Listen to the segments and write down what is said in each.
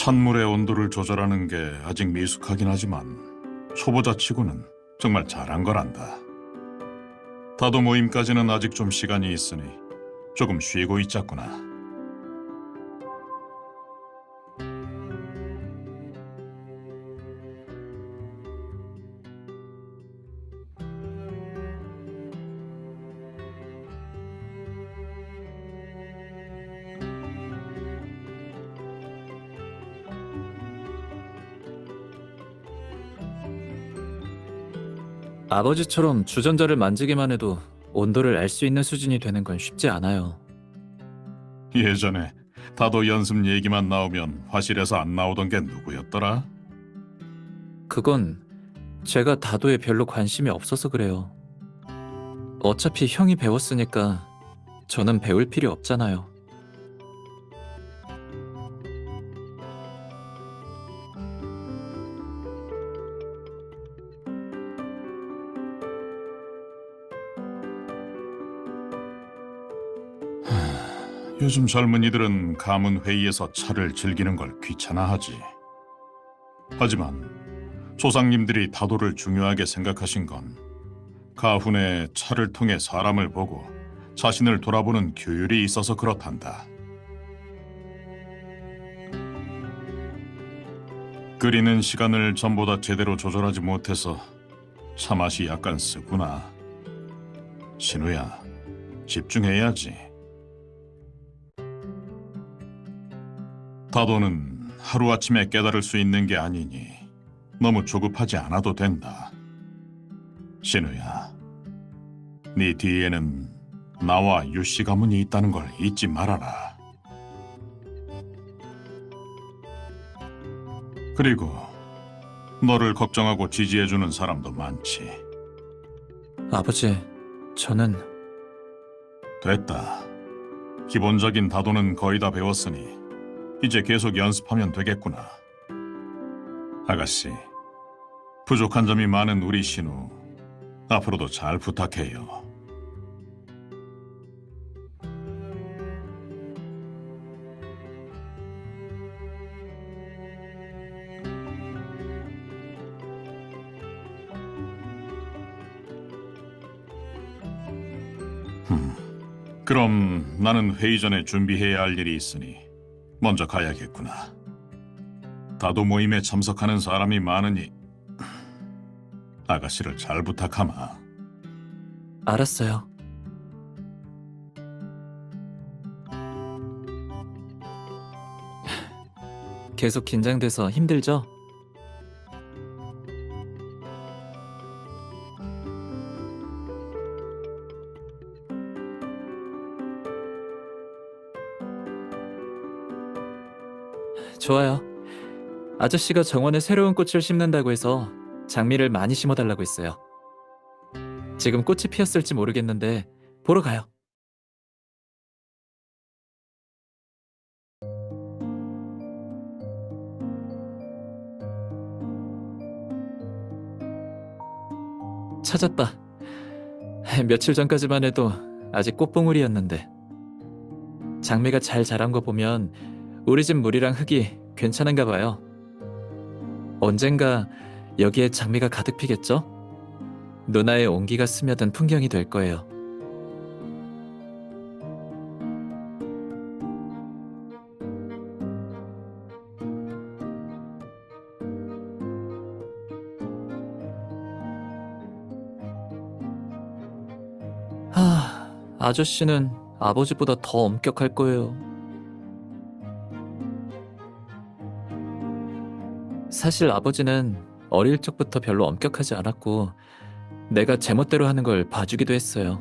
찬물의 온도를 조절하는 게 아직 미숙하긴 하지만 초보자치고는 정말 잘한 거란다. 다도 모임까지는 아직 좀 시간이 있으니 조금 쉬고 있자꾸나. 아버지처럼 주전자를 만지기만 해도 온도를 알 수 있는 수준이 되는 건 쉽지 않아요. 예전에 다도 연습 얘기만 나오면 화실에서 안 나오던 게 누구였더라? 그건 제가 다도에 별로 관심이 없어서 그래요. 어차피 형이 배웠으니까 저는 배울 필요 없잖아요. 요즘 젊은이들은 가문 회의에서 차를 즐기는 걸 귀찮아하지. 하지만 조상님들이 다도를 중요하게 생각하신 건 가훈의 차를 통해 사람을 보고 자신을 돌아보는 규율이 있어서 그렇단다. 끓이는 시간을 전보다 제대로 조절하지 못해서 차 맛이 약간 쓰구나. 신우야, 집중해야지. 다도는 하루아침에 깨달을 수 있는 게 아니니 너무 조급하지 않아도 된다. 신우야, 네 뒤에는 나와 유씨 가문이 있다는 걸 잊지 말아라. 그리고 너를 걱정하고 지지해주는 사람도 많지. 아버지, 저는 됐다. 기본적인 다도는 거의 다 배웠으니 이제 계속 연습하면 되겠구나. 아가씨, 부족한 점이 많은 우리 신우, 앞으로도 잘 부탁해요. 그럼 나는 회의 전에 준비해야 할 일이 있으니 먼저 가야겠구나. 다도 모임에 참석하는 사람이 많으니 아가씨를 잘 부탁하마. 알았어요. 계속 긴장돼서 힘들죠? 좋아요. 아저씨가 정원에 새로운 꽃을 심는다고 해서 장미를 많이 심어달라고 했어요. 지금 꽃이 피었을지 모르겠는데 보러 가요. 찾았다. 며칠 전까지만 해도 아직 꽃봉우리였는데 장미가 잘 자란 거 보면 우리 집 물이랑 흙이 괜찮은가 봐요. 언젠가 여기에 장미가 가득 피겠죠? 누나의 온기가 스며든 풍경이 될 거예요. 아저씨는 아버지보다 더 엄격할 거예요. 사실 아버지는 어릴 적부터 별로 엄격하지 않았고 내가 제멋대로 하는 걸 봐주기도 했어요.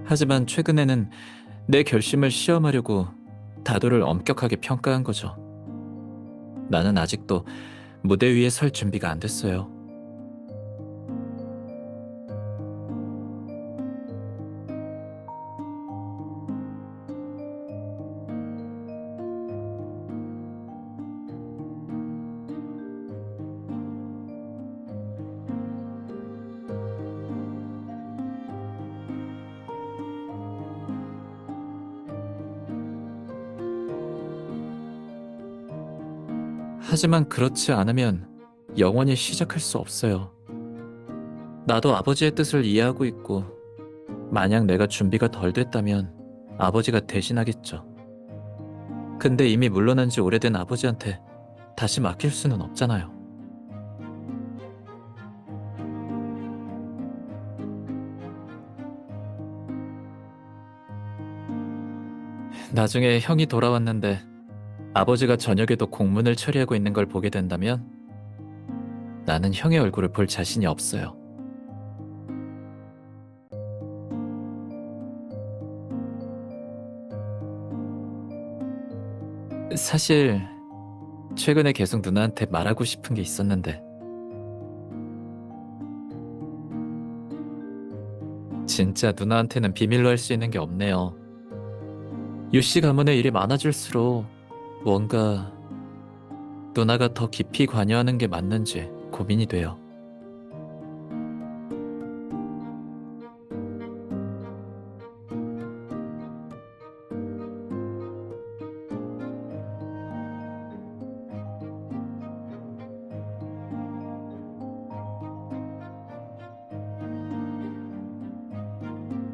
하지만 최근에는 내 결심을 시험하려고 다도를 엄격하게 평가한 거죠. 나는 아직도 무대 위에 설 준비가 안 됐어요. 하지만 그렇지 않으면 영원히 시작할 수 없어요. 나도 아버지의 뜻을 이해하고 있고, 만약 내가 준비가 덜 됐다면 아버지가 대신하겠죠. 근데 이미 물러난 지 오래된 아버지한테 다시 맡길 수는 없잖아요. 나중에 형이 돌아왔는데 아버지가 저녁에도 공문을 처리하고 있는 걸 보게 된다면 나는 형의 얼굴을 볼 자신이 없어요. 사실 최근에 계속 누나한테 말하고 싶은 게 있었는데 진짜 누나한테는 비밀로 할 수 있는 게 없네요. 유씨 가문의 일이 많아질수록 뭔가 누나가 더 깊이 관여하는 게 맞는지 고민이 돼요.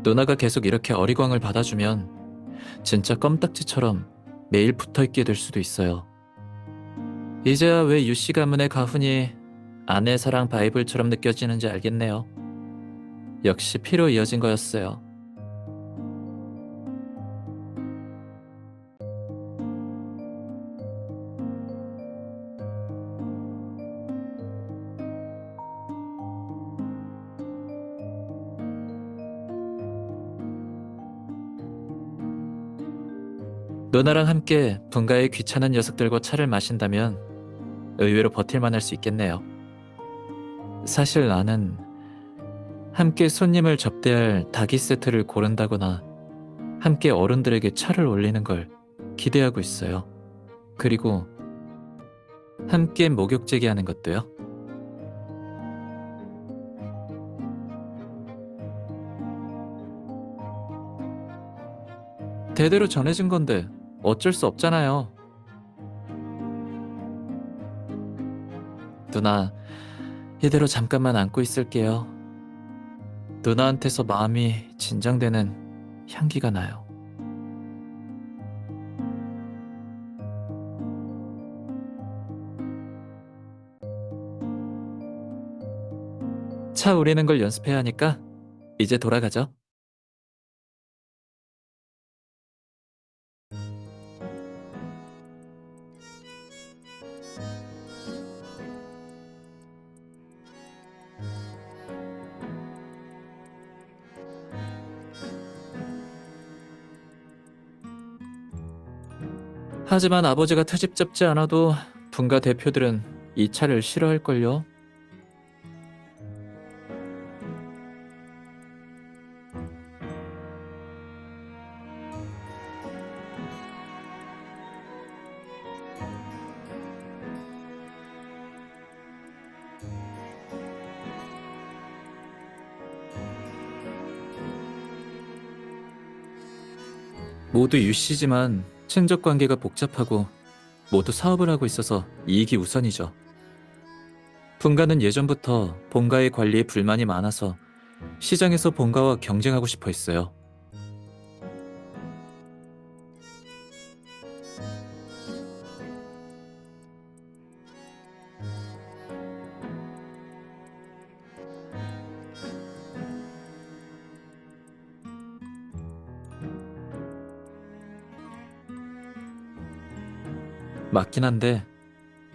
누나가 계속 이렇게 어리광을 받아주면 진짜 껌딱지처럼 매일 붙어있게 될 수도 있어요. 이제야 왜 유씨 가문의 가훈이 아내 사랑 바이블처럼 느껴지는지 알겠네요. 역시 피로 이어진 거였어요. 누나랑 함께 분가의 귀찮은 녀석들과 차를 마신다면 의외로 버틸만 할 수 있겠네요. 사실 나는 함께 손님을 접대할 닭이 세트를 고른다거나 함께 어른들에게 차를 올리는 걸 기대하고 있어요. 그리고 함께 목욕제기 하는 것도요. 대대로 전해진 건데 어쩔 수 없잖아요. 누나, 이대로 잠깐만 안고 있을게요. 누나한테서 마음이 진정되는 향기가 나요. 차 우리는 걸 연습해야 하니까 이제 돌아가죠. 하지만 아버지가 트집 잡지 않아도 분가 대표들은 이 차를 싫어할걸요. 모두 유씨지만 친족 관계가 복잡하고 모두 사업을 하고 있어서 이익이 우선이죠. 분가는 예전부터 본가의 관리에 불만이 많아서 시장에서 본가와 경쟁하고 싶어 했어요. 맞긴 한데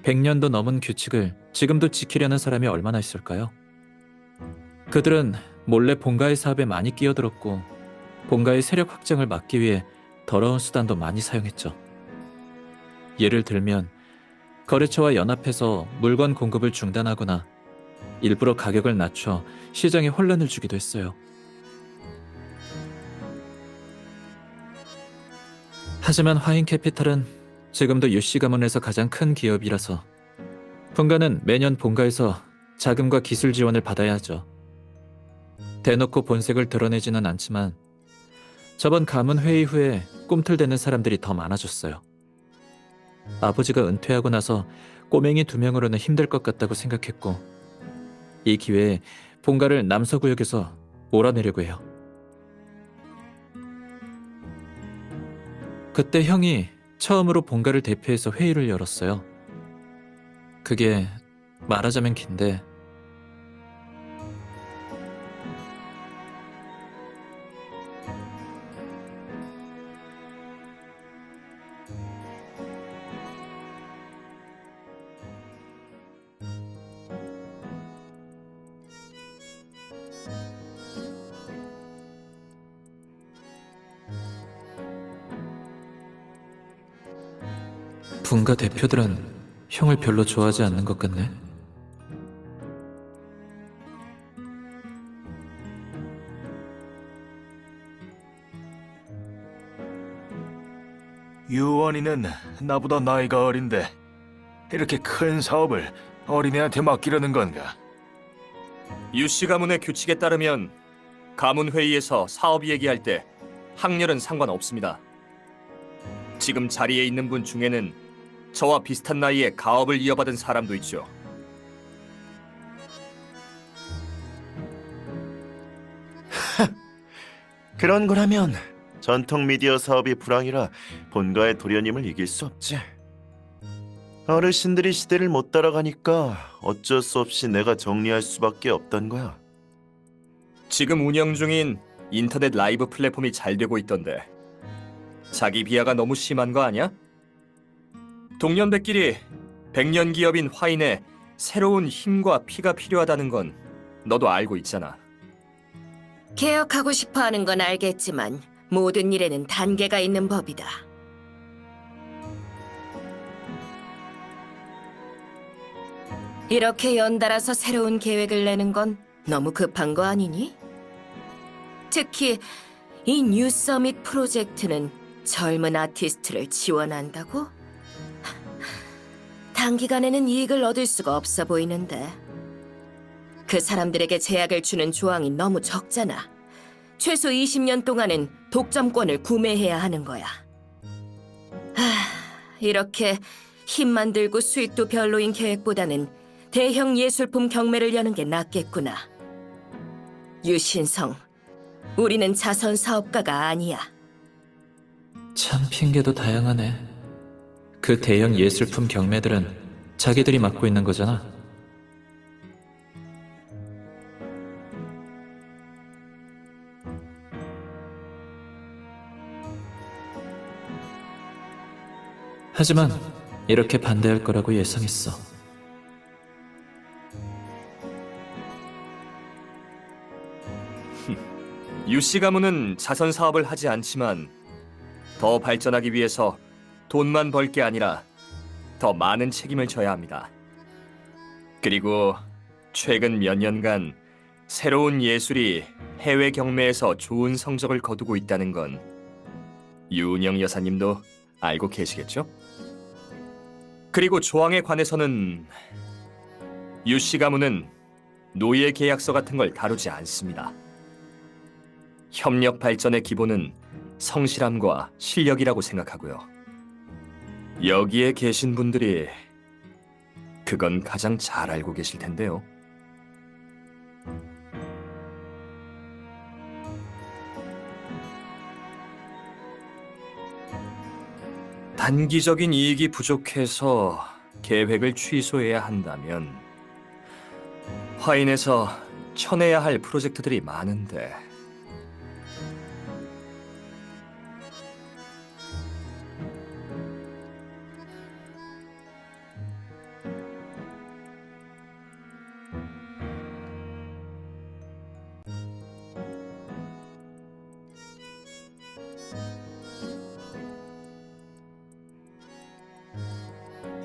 100년도 넘은 규칙을 지금도 지키려는 사람이 얼마나 있을까요? 그들은 몰래 본가의 사업에 많이 끼어들었고 본가의 세력 확장을 막기 위해 더러운 수단도 많이 사용했죠. 예를 들면 거래처와 연합해서 물건 공급을 중단하거나 일부러 가격을 낮춰 시장에 혼란을 주기도 했어요. 하지만 화인캐피탈은 지금도 유씨 가문에서 가장 큰 기업이라서 본가는 매년 본가에서 자금과 기술 지원을 받아야 하죠. 대놓고 본색을 드러내지는 않지만 저번 가문 회의 후에 꿈틀대는 사람들이 더 많아졌어요. 아버지가 은퇴하고 나서 꼬맹이 2명으로는 힘들 것 같다고 생각했고 이 기회에 본가를 남서구역에서 몰아내려고 해요. 그때 형이 처음으로 본가를 대표해서 회의를 열었어요. 그게 말하자면 긴데 분가 대표들은 형을 별로 좋아하지 않는 것 같네. 유원이는 나보다 나이가 어린데 이렇게 큰 사업을 어린애한테 맡기려는 건가? 유씨 가문의 규칙에 따르면 가문 회의에서 사업 얘기할 때 학렬은 상관없습니다. 지금 자리에 있는 분 중에는 저와 비슷한 나이에 가업을 이어받은 사람도 있죠. 그런 거라면 전통 미디어 사업이 불황이라 본가의 도련님을 이길 수 없지. 어르신들이 시대를 못 따라가니까 어쩔 수 없이 내가 정리할 수밖에 없단 거야. 지금 운영 중인 인터넷 라이브 플랫폼이 잘 되고 있던데 자기 비하가 너무 심한 거 아니야? 동년배끼리 백년 기업인 화인에 새로운 힘과 피가 필요하다는 건 너도 알고 있잖아. 개혁하고 싶어하는 건 알겠지만 모든 일에는 단계가 있는 법이다. 이렇게 연달아서 새로운 계획을 내는 건 너무 급한 거 아니니? 특히 이 뉴 서밋 프로젝트는 젊은 아티스트를 지원한다고? 단기간에는 이익을 얻을 수가 없어 보이는데. 그 사람들에게 제약을 주는 조항이 너무 적잖아. 최소 20년 동안은 독점권을 구매해야 하는 거야. 이렇게 힘만 들고 수익도 별로인 계획보다는 대형 예술품 경매를 여는 게 낫겠구나. 유신성, 우리는 자선 사업가가 아니야. 참 핑계도 다양하네. 그 대형 예술품 경매들은 자기들이 맡고 있는 거잖아. 하지만 이렇게 반대할 거라고 예상했어. 유씨 가문은 자선 사업을 하지 않지만 더 발전하기 위해서 돈만 벌 게 아니라 더 많은 책임을 져야 합니다. 그리고 최근 몇 년간 새로운 예술이 해외 경매에서 좋은 성적을 거두고 있다는 건 유은영 여사님도 알고 계시겠죠? 그리고 조항에 관해서는 유씨 가문은 노예 계약서 같은 걸 다루지 않습니다. 협력 발전의 기본은 성실함과 실력이라고 생각하고요. 여기에 계신 분들이 그건 가장 잘 알고 계실 텐데요. 단기적인 이익이 부족해서 계획을 취소해야 한다면 화인에서 쳐내야 할 프로젝트들이 많은데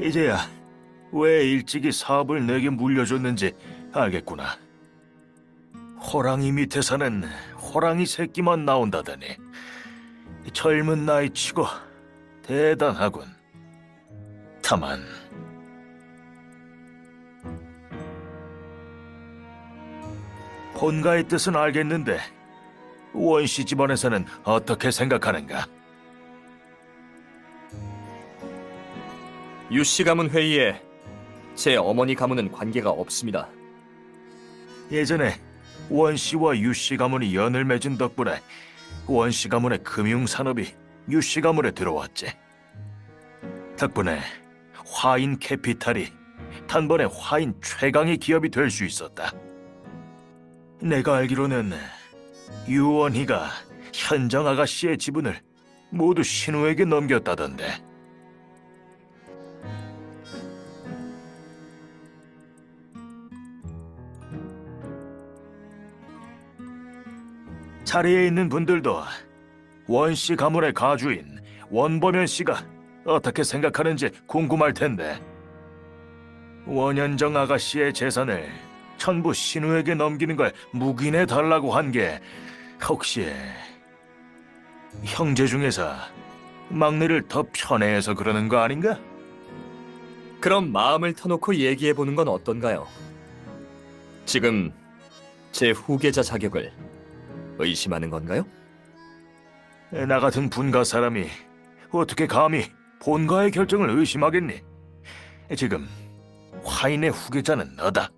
이제야 왜 일찍이 사업을 내게 물려줬는지 알겠구나. 호랑이 밑에서는 호랑이 새끼만 나온다더니 젊은 나이치고 대단하군. 다만 본가의 뜻은 알겠는데 원씨 집안에서는 어떻게 생각하는가? 유씨 가문 회의에 제 어머니 가문은 관계가 없습니다. 예전에 원씨와 유씨 가문이 연을 맺은 덕분에 원씨 가문의 금융산업이 유씨 가문에 들어왔지. 덕분에 화인 캐피탈이 단번에 화인 최강의 기업이 될 수 있었다. 내가 알기로는 유원희가 현정 아가씨의 지분을 모두 신우에게 넘겼다던데. 자리에 있는 분들도 원씨 가문의 가주인 원범현 씨가 어떻게 생각하는지 궁금할 텐데, 원현정 아가씨의 재산을 전부 신우에게 넘기는 걸 묵인해 달라고 한 게 혹시 형제 중에서 막내를 더 편애해서 그러는 거 아닌가? 그럼 마음을 터놓고 얘기해보는 건 어떤가요? 지금 제 후계자 자격을 의심하는 건가요? 나 같은 분가 사람이 어떻게 감히 본가의 결정을 의심하겠니? 지금 화인의 후계자는 너다.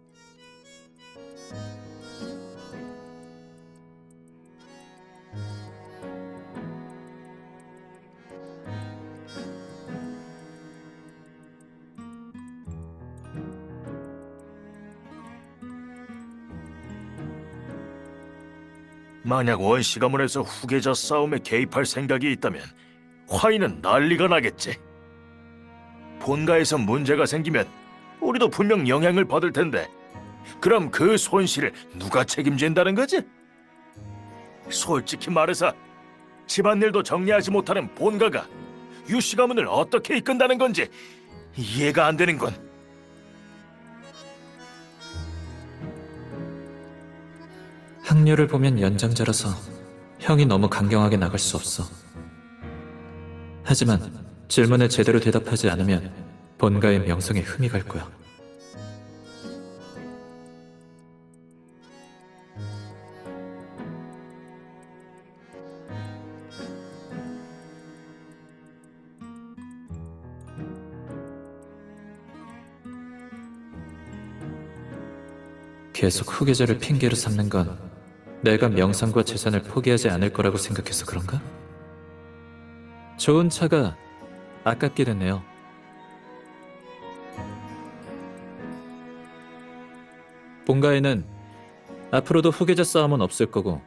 만약 원씨 가문에서 후계자 싸움에 개입할 생각이 있다면 화인은 난리가 나겠지. 본가에서 문제가 생기면 우리도 분명 영향을 받을 텐데, 그럼 그 손실을 누가 책임진다는 거지? 솔직히 말해서 집안일도 정리하지 못하는 본가가 유씨 가문을 어떻게 이끈다는 건지 이해가 안 되는군. 학렬을 보면 연장자라서 형이 너무 강경하게 나갈 수 없어. 하지만 질문에 제대로 대답하지 않으면 본가의 명성에 흠이 갈 거야. 계속 후계자를 핑계로 삼는 건 내가 명성과 재산을 포기하지 않을 거라고 생각해서 그런가? 좋은 차가 아깝게 됐네요. 본가에는 앞으로도 후계자 싸움은 없을 거고,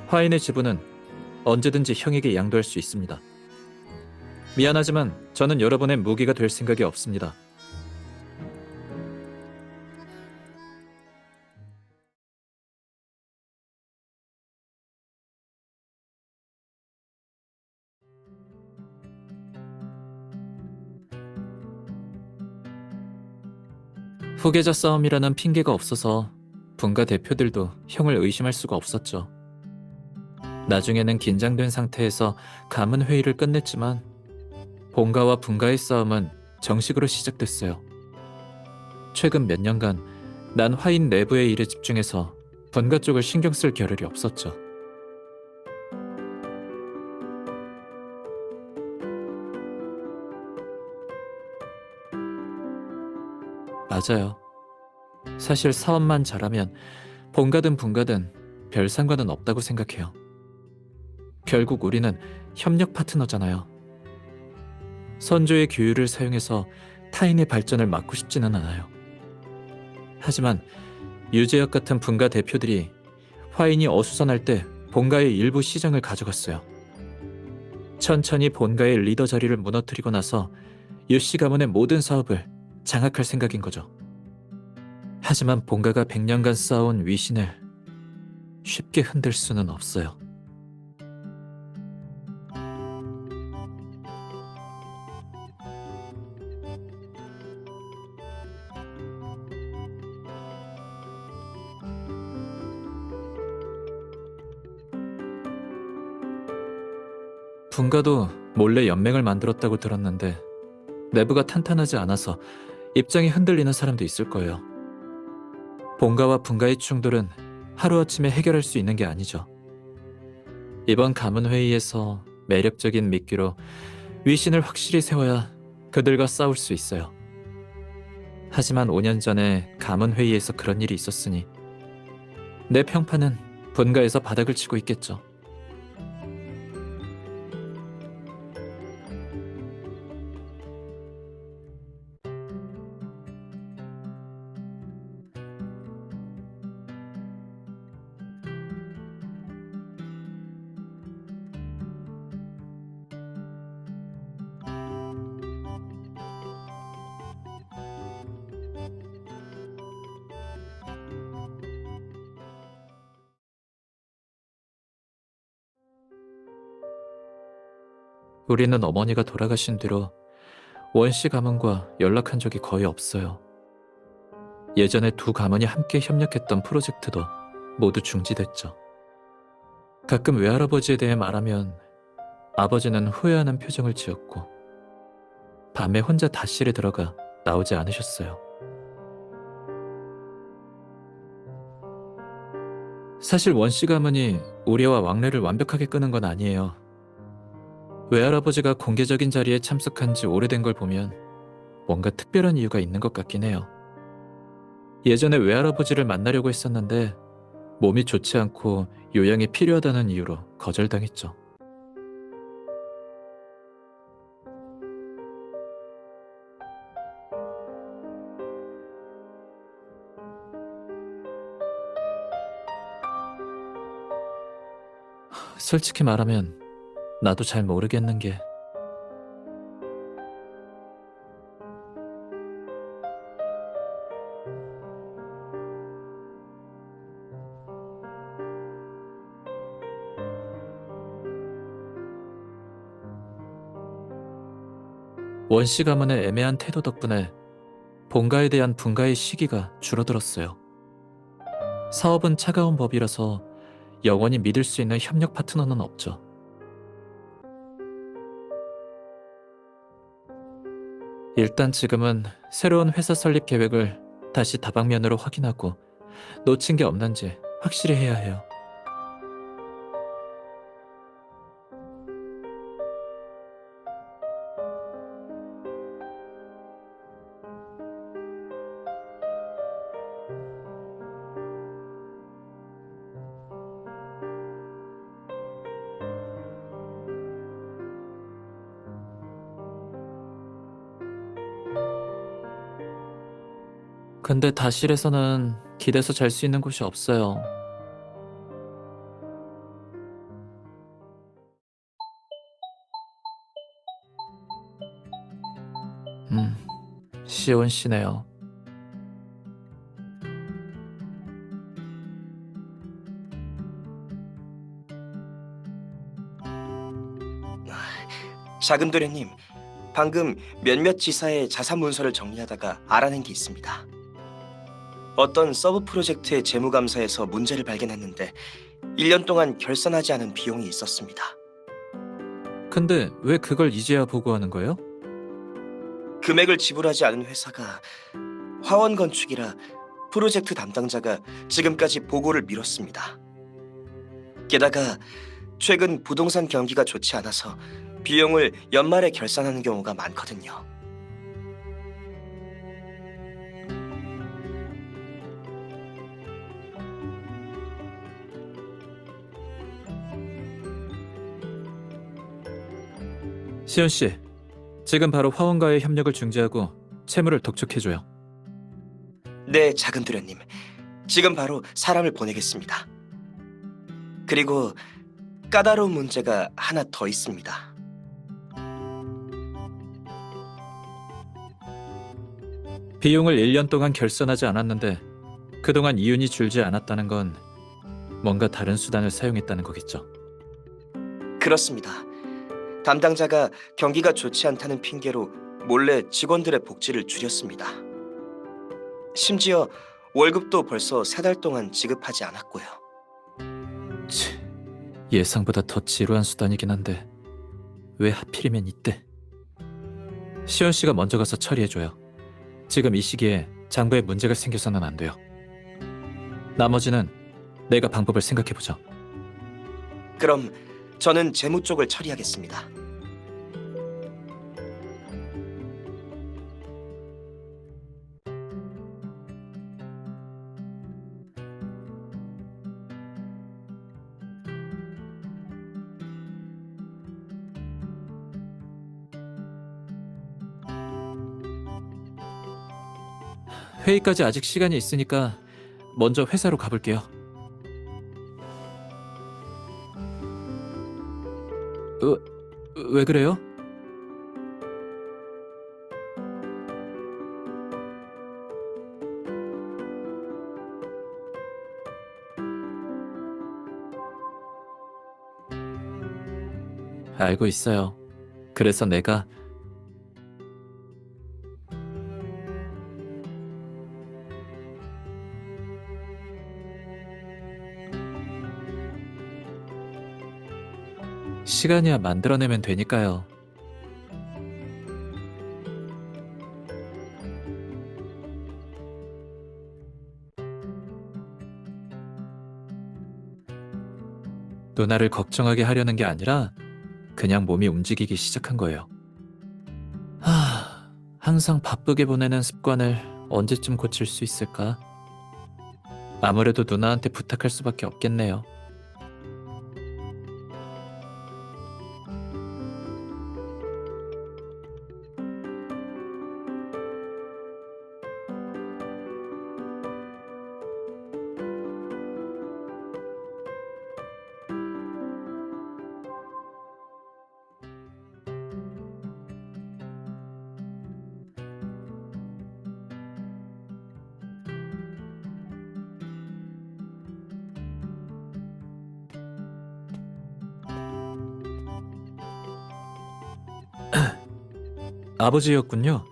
화인의 지분은 언제든지 형에게 양도할 수 있습니다. 미안하지만 저는 여러분의 무기가 될 생각이 없습니다. 후계자 싸움이라는 핑계가 없어서 분가 대표들도 형을 의심할 수가 없었죠. 나중에는 긴장된 상태에서 가문 회의를 끝냈지만 본가와 분가의 싸움은 정식으로 시작됐어요. 최근 몇 년간 난 화인 내부의 일에 집중해서 분가 쪽을 신경 쓸 겨를이 없었죠. 맞아요. 사실 사업만 잘하면 본가든 분가든 별 상관은 없다고 생각해요. 결국 우리는 협력 파트너잖아요. 선조의 규율을 사용해서 타인의 발전을 막고 싶지는 않아요. 하지만 유재혁 같은 분가 대표들이 화인이 어수선할 때 본가의 일부 시장을 가져갔어요. 천천히 본가의 리더 자리를 무너뜨리고 나서 유씨 가문의 모든 사업을 장악할 생각인 거죠. 하지만 본가가 100년간 쌓아온 위신을 쉽게 흔들 수는 없어요. 분가도 몰래 연맹을 만들었다고 들었는데 내부가 탄탄하지 않아서 입장이 흔들리는 사람도 있을 거예요. 본가와 분가의 충돌은 하루아침에 해결할 수 있는 게 아니죠. 이번 가문회의에서 매력적인 미끼로 위신을 확실히 세워야 그들과 싸울 수 있어요. 하지만 5년 전에 가문회의에서 그런 일이 있었으니 내 평판은 분가에서 바닥을 치고 있겠죠. 우리는 어머니가 돌아가신 뒤로 원씨 가문과 연락한 적이 거의 없어요. 예전에 두 가문이 함께 협력했던 프로젝트도 모두 중지됐죠. 가끔 외할아버지에 대해 말하면 아버지는 후회하는 표정을 지었고 밤에 혼자 다실에 들어가 나오지 않으셨어요. 사실 원씨 가문이 우리와 왕래를 완벽하게 끄는 건 아니에요. 외할아버지가 공개적인 자리에 참석한 지 오래된 걸 보면 뭔가 특별한 이유가 있는 것 같긴 해요. 예전에 외할아버지를 만나려고 했었는데 몸이 좋지 않고 요양이 필요하다는 이유로 거절당했죠. 솔직히 말하면 나도 잘 모르겠는 게 원씨 가문의 애매한 태도 덕분에 본가에 대한 분가의 시기가 줄어들었어요. 사업은 차가운 법이라서 영원히 믿을 수 있는 협력 파트너는 없죠. 일단 지금은 새로운 회사 설립 계획을 다시 다방면으로 확인하고 놓친 게 없는지 확실히 해야 해요. 근데 다실에서는 기대서 잘 수 있는 곳이 없어요. 시온 씨네요. 작은 도련님, 방금 몇몇 지사의 자산 문서를 정리하다가 알아낸 게 있습니다. 어떤 서브 프로젝트의 재무감사에서 문제를 발견했는데 1년 동안 결산하지 않은 비용이 있었습니다. 근데 왜 그걸 이제야 보고하는 거예요? 금액을 지불하지 않은 회사가 화원 건축이라 프로젝트 담당자가 지금까지 보고를 미뤘습니다. 게다가 최근 부동산 경기가 좋지 않아서 비용을 연말에 결산하는 경우가 많거든요. 시온 씨, 지금 바로 화원과의 협력을 중지하고 채무를 독촉해줘요. 네, 작은 도련님. 지금 바로 사람을 보내겠습니다. 그리고 까다로운 문제가 하나 더 있습니다. 비용을 1년 동안 결산하지 않았는데 그동안 이윤이 줄지 않았다는 건 뭔가 다른 수단을 사용했다는 거겠죠. 그렇습니다. 담당자가 경기가 좋지 않다는 핑계로 몰래 직원들의 복지를 줄였습니다. 심지어 월급도 벌써 3달 동안 지급하지 않았고요. 예상보다 더 지루한 수단이긴 한데 왜 하필이면 이때? 시원 씨가 먼저 가서 처리해줘요. 지금 이 시기에 장부에 문제가 생겨서는 안 돼요. 나머지는 내가 방법을 생각해보죠. 그럼 저는 재무 쪽을 처리하겠습니다. 회의까지 아직 시간이 있으니까 먼저 회사로 가볼게요. 왜 그래요? 알고 있어요. 그래서 내가 시간이야 만들어내면 되니까요. 누나를 걱정하게 하려는 게 아니라 그냥 몸이 움직이기 시작한 거예요. 항상 바쁘게 보내는 습관을 언제쯤 고칠 수 있을까? 아무래도 누나한테 부탁할 수밖에 없겠네요. 아버지였군요.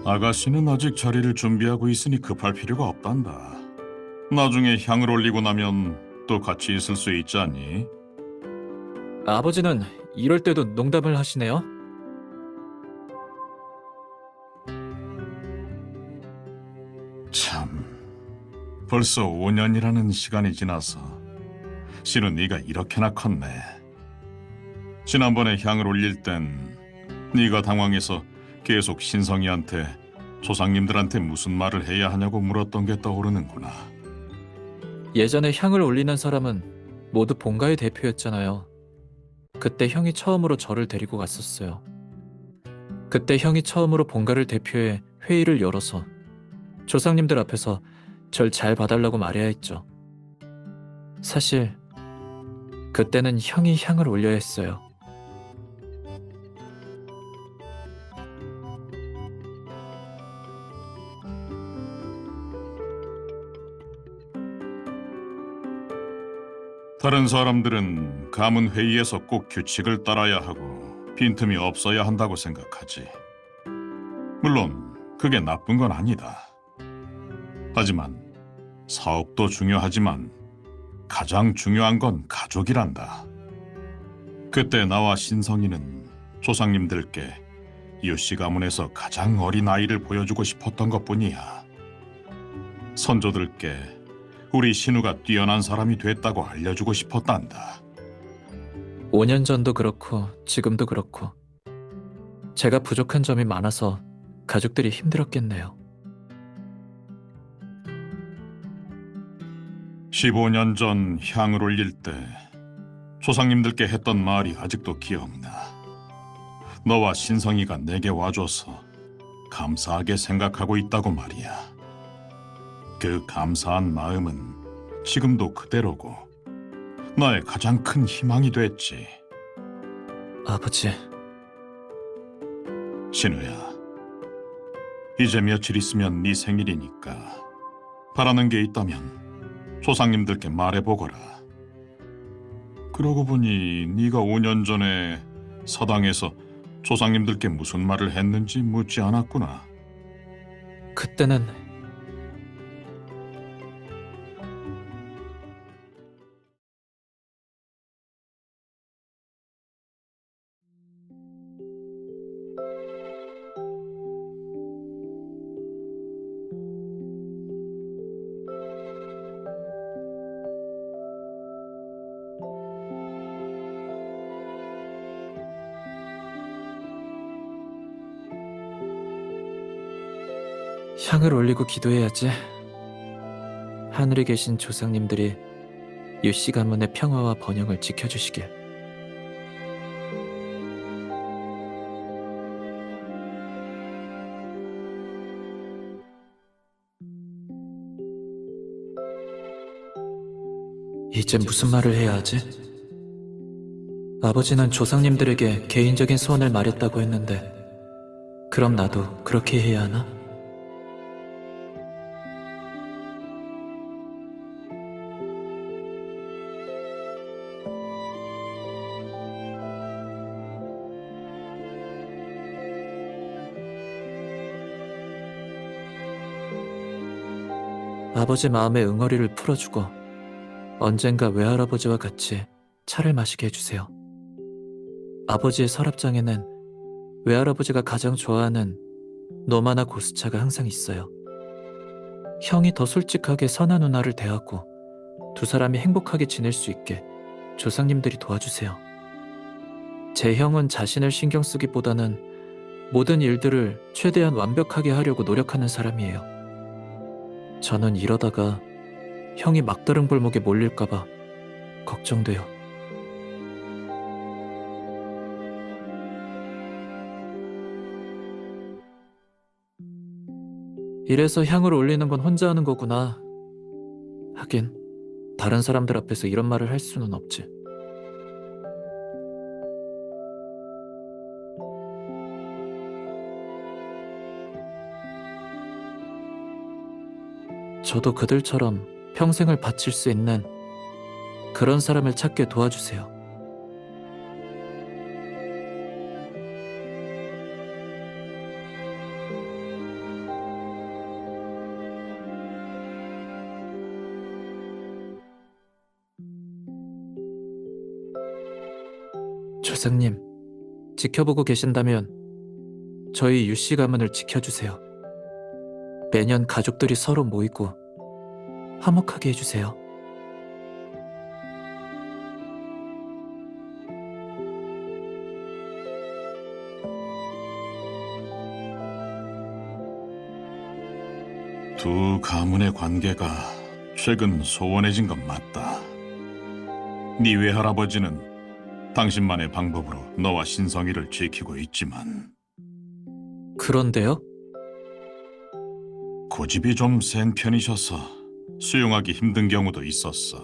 아가씨는 아직 자리를 준비하고 있으니 급할 필요가 없단다. 나중에 향을 올리고 나면 또 같이 있을 수 있지 않니? 아버지는 이럴 때도 농담을 하시네요. 참, 벌써 5년이라는 시간이 지나서 실은 네가 이렇게나 컸네. 지난번에 향을 올릴 땐 네가 당황해서 계속 신성이한테 조상님들한테 무슨 말을 해야 하냐고 물었던 게 떠오르는구나. 예전에 향을 올리는 사람은 모두 본가의 대표였잖아요. 그때 형이 처음으로 저를 데리고 갔었어요. 그때 형이 처음으로 본가를 대표해 회의를 열어서 조상님들 앞에서 절 잘 봐달라고 말해야 했죠. 사실 그때는 형이 향을 올려야 했어요. 다른 사람들은 가문 회의에서 꼭 규칙을 따라야 하고 빈틈이 없어야 한다고 생각하지. 물론 그게 나쁜 건 아니다. 하지만 사업도 중요하지만 가장 중요한 건 가족이란다. 그때 나와 신성이는 조상님들께 유씨 가문에서 가장 어린 아이를 보여주고 싶었던 것뿐이야. 선조들께 우리 신우가 뛰어난 사람이 됐다고 알려주고 싶었단다. 5년 전도 그렇고 지금도 그렇고 제가 부족한 점이 많아서 가족들이 힘들었겠네요. 15년 전 향을 올릴 때 조상님들께 했던 말이 아직도 기억나. 너와 신성이가 내게 와줘서 감사하게 생각하고 있다고 말이야. 그 감사한 마음은 지금도 그대로고 나의 가장 큰 희망이 됐지. 아버지, 신우야, 이제 며칠 있으면 네 생일이니까 바라는 게 있다면 조상님들께 말해보거라. 그러고 보니 네가 5년 전에 서당에서 조상님들께 무슨 말을 했는지 묻지 않았구나. 그때는 향을 올리고 기도해야지. 하늘에 계신 조상님들이 유씨 가문의 평화와 번영을 지켜주시길. 이제 무슨 말을 해야 하지? 아버지는 조상님들에게 개인적인 소원을 말했다고 했는데, 그럼 나도 그렇게 해야 하나? 아버지 마음의 응어리를 풀어주고 언젠가 외할아버지와 같이 차를 마시게 해주세요. 아버지의 서랍장에는 외할아버지가 가장 좋아하는 노마나 고스차가 항상 있어요. 형이 더 솔직하게 선한 누나를 대하고 두 사람이 행복하게 지낼 수 있게 조상님들이 도와주세요. 제 형은 자신을 신경 쓰기보다는 모든 일들을 최대한 완벽하게 하려고 노력하는 사람이에요. 저는 이러다가 형이 막다른 골목에 몰릴까봐 걱정돼요. 이래서 향을 올리는 건 혼자 하는 거구나. 하긴 다른 사람들 앞에서 이런 말을 할 수는 없지. 저도 그들처럼 평생을 바칠 수 있는 그런 사람을 찾게 도와주세요. 조상님, 지켜보고 계신다면 저희 유씨 가문을 지켜주세요. 매년 가족들이 서로 모이고 화목하게 해주세요. 두 가문의 관계가 최근 소원해진 건 맞다. 네 외할아버지는 당신만의 방법으로 너와 신성이를 지키고 있지만 그런데요? 고집이 좀 센 편이셔서 수용하기 힘든 경우도 있었어.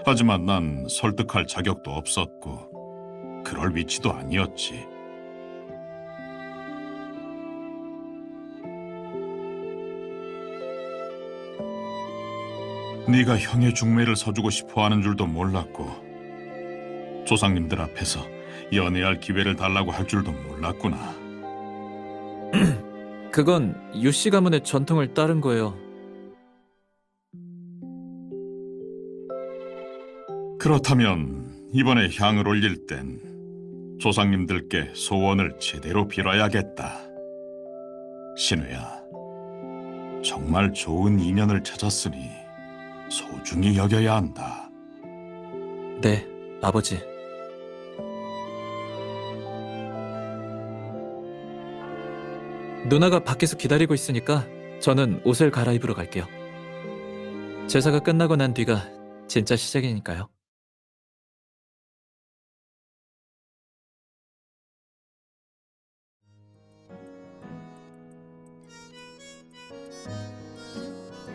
하지만 난 설득할 자격도 없었고 그럴 위치도 아니었지. 네가 형의 중매를 서주고 싶어하는 줄도 몰랐고 조상님들 앞에서 연애할 기회를 달라고 할 줄도 몰랐구나. 그건 유씨 가문의 전통을 따른 거예요. 그렇다면 이번에 향을 올릴 땐 조상님들께 소원을 제대로 빌어야겠다. 신우야, 정말 좋은 인연을 찾았으니 소중히 여겨야 한다. 네, 아버지. 누나가 밖에서 기다리고 있으니까 저는 옷을 갈아입으러 갈게요. 제사가 끝나고 난 뒤가 진짜 시작이니까요.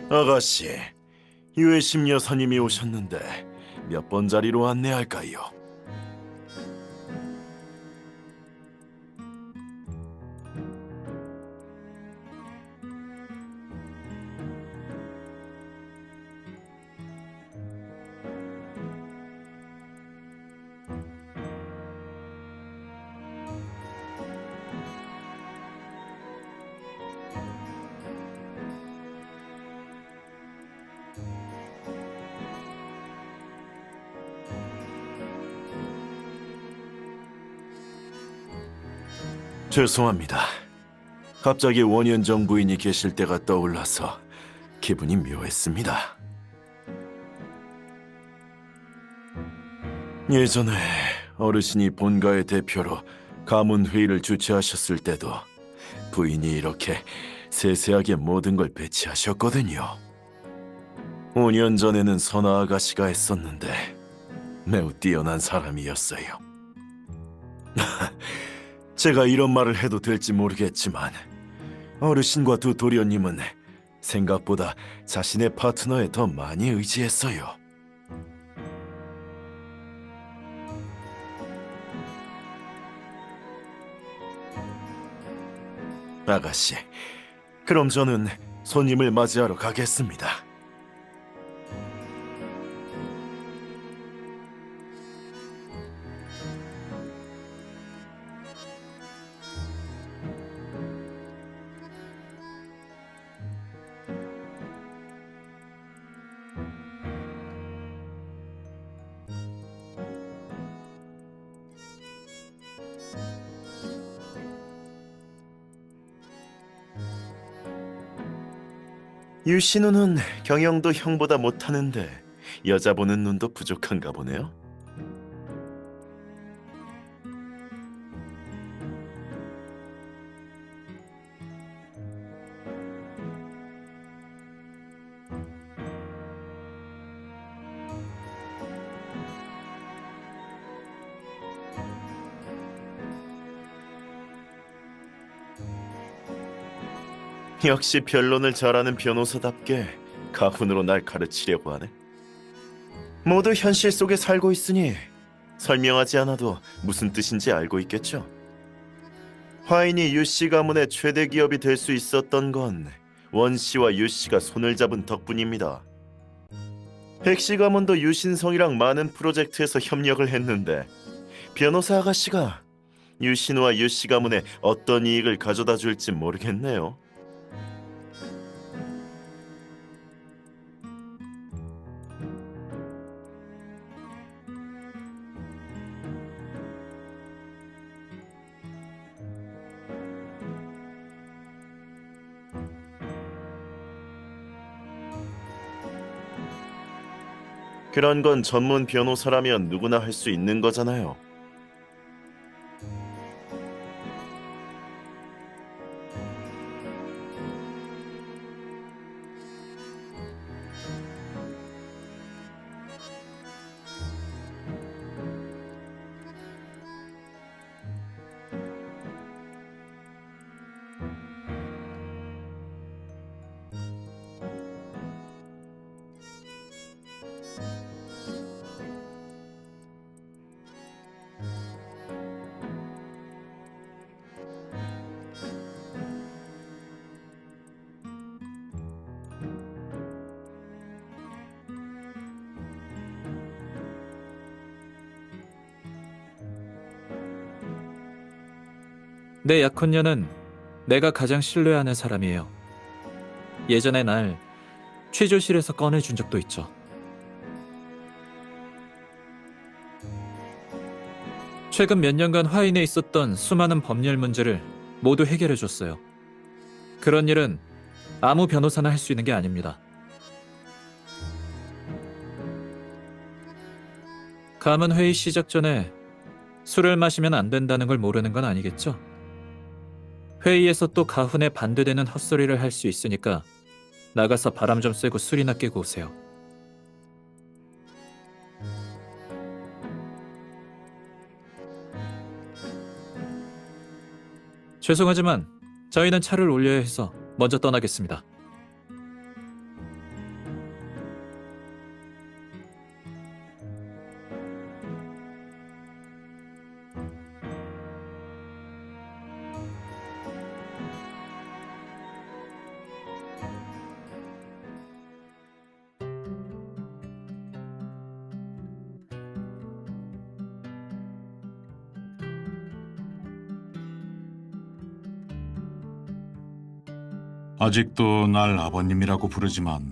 아가씨, 유해심 여사님이 오셨는데 몇 번 자리로 안내할까요? 죄송합니다. 갑자기 원현정 부인이 계실 때가 떠올라서 기분이 묘했습니다. 예전에 어르신이 본가의 대표로 가문 회의를 주최하셨을 때도 부인이 이렇게 세세하게 모든 걸 배치하셨거든요. 5년 전에는 선아 아가씨가 했었는데 매우 뛰어난 사람이었어요. 제가 이런 말을 해도 될지 모르겠지만 어르신과 두 도련님은 생각보다 자신의 파트너에 더 많이 의지했어요. 아가씨, 그럼 저는 손님을 맞이하러 가겠습니다. 유신우는 경영도 형보다 못하는데 여자 보는 눈도 부족한가 보네요. 역시 변론을 잘하는 변호사답게 가훈으로 날 가르치려고 하네. 모두 현실 속에 살고 있으니 설명하지 않아도 무슨 뜻인지 알고 있겠죠. 화인이 유씨 가문의 최대 기업이 될 수 있었던 건 원씨와 유씨가 손을 잡은 덕분입니다. 백씨 가문도 유신성이랑 많은 프로젝트에서 협력을 했는데 변호사 아가씨가 유신우와 유씨 가문에 어떤 이익을 가져다 줄지 모르겠네요. 그런 건 전문 변호사라면 누구나 할 수 있는 거잖아요. 내 약혼녀는 내가 가장 신뢰하는 사람이에요. 예전에 날 취조실에서 꺼내준 적도 있죠. 최근 몇 년간 화인에 있었던 수많은 법률 문제를 모두 해결해줬어요. 그런 일은 아무 변호사나 할 수 있는 게 아닙니다. 가문 회의 시작 전에 술을 마시면 안 된다는 걸 모르는 건 아니겠죠? 회의에서 또 가훈에 반대되는 헛소리를 할 수 있으니까 나가서 바람 좀 쐬고 술이나 깨고 오세요. 죄송하지만 저희는 차를 올려야 해서 먼저 떠나겠습니다. 아직도 날 아버님이라고 부르지만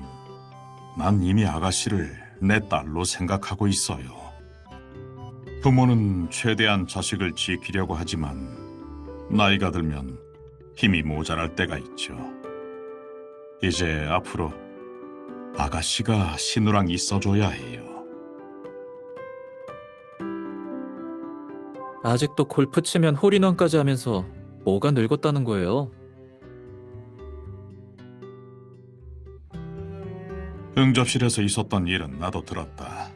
난 이미 아가씨를 내 딸로 생각하고 있어요. 부모는 최대한 자식을 지키려고 하지만 나이가 들면 힘이 모자랄 때가 있죠. 이제 앞으로 아가씨가 신우랑 있어줘야 해요. 아직도 골프 치면 홀인원까지 하면서 뭐가 늙었다는 거예요? 응접실에서 있었던 일은 나도 들었다.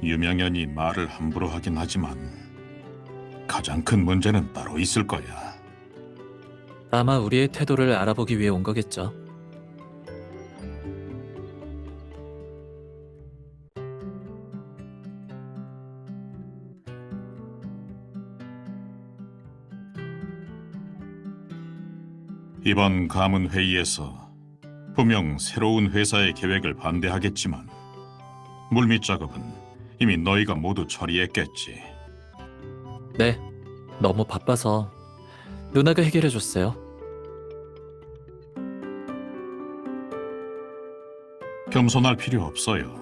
유명연이 말을 함부로 하긴 하지만 가장 큰 문제는 따로 있을 거야. 아마 우리의 태도를 알아보기 위해 온 거겠죠. 이번 가문 회의에서 분명 새로운 회사의 계획을 반대하겠지만 물밑 작업은 이미 너희가 모두 처리했겠지. 네, 너무 바빠서 누나가 해결해줬어요. 겸손할 필요 없어요.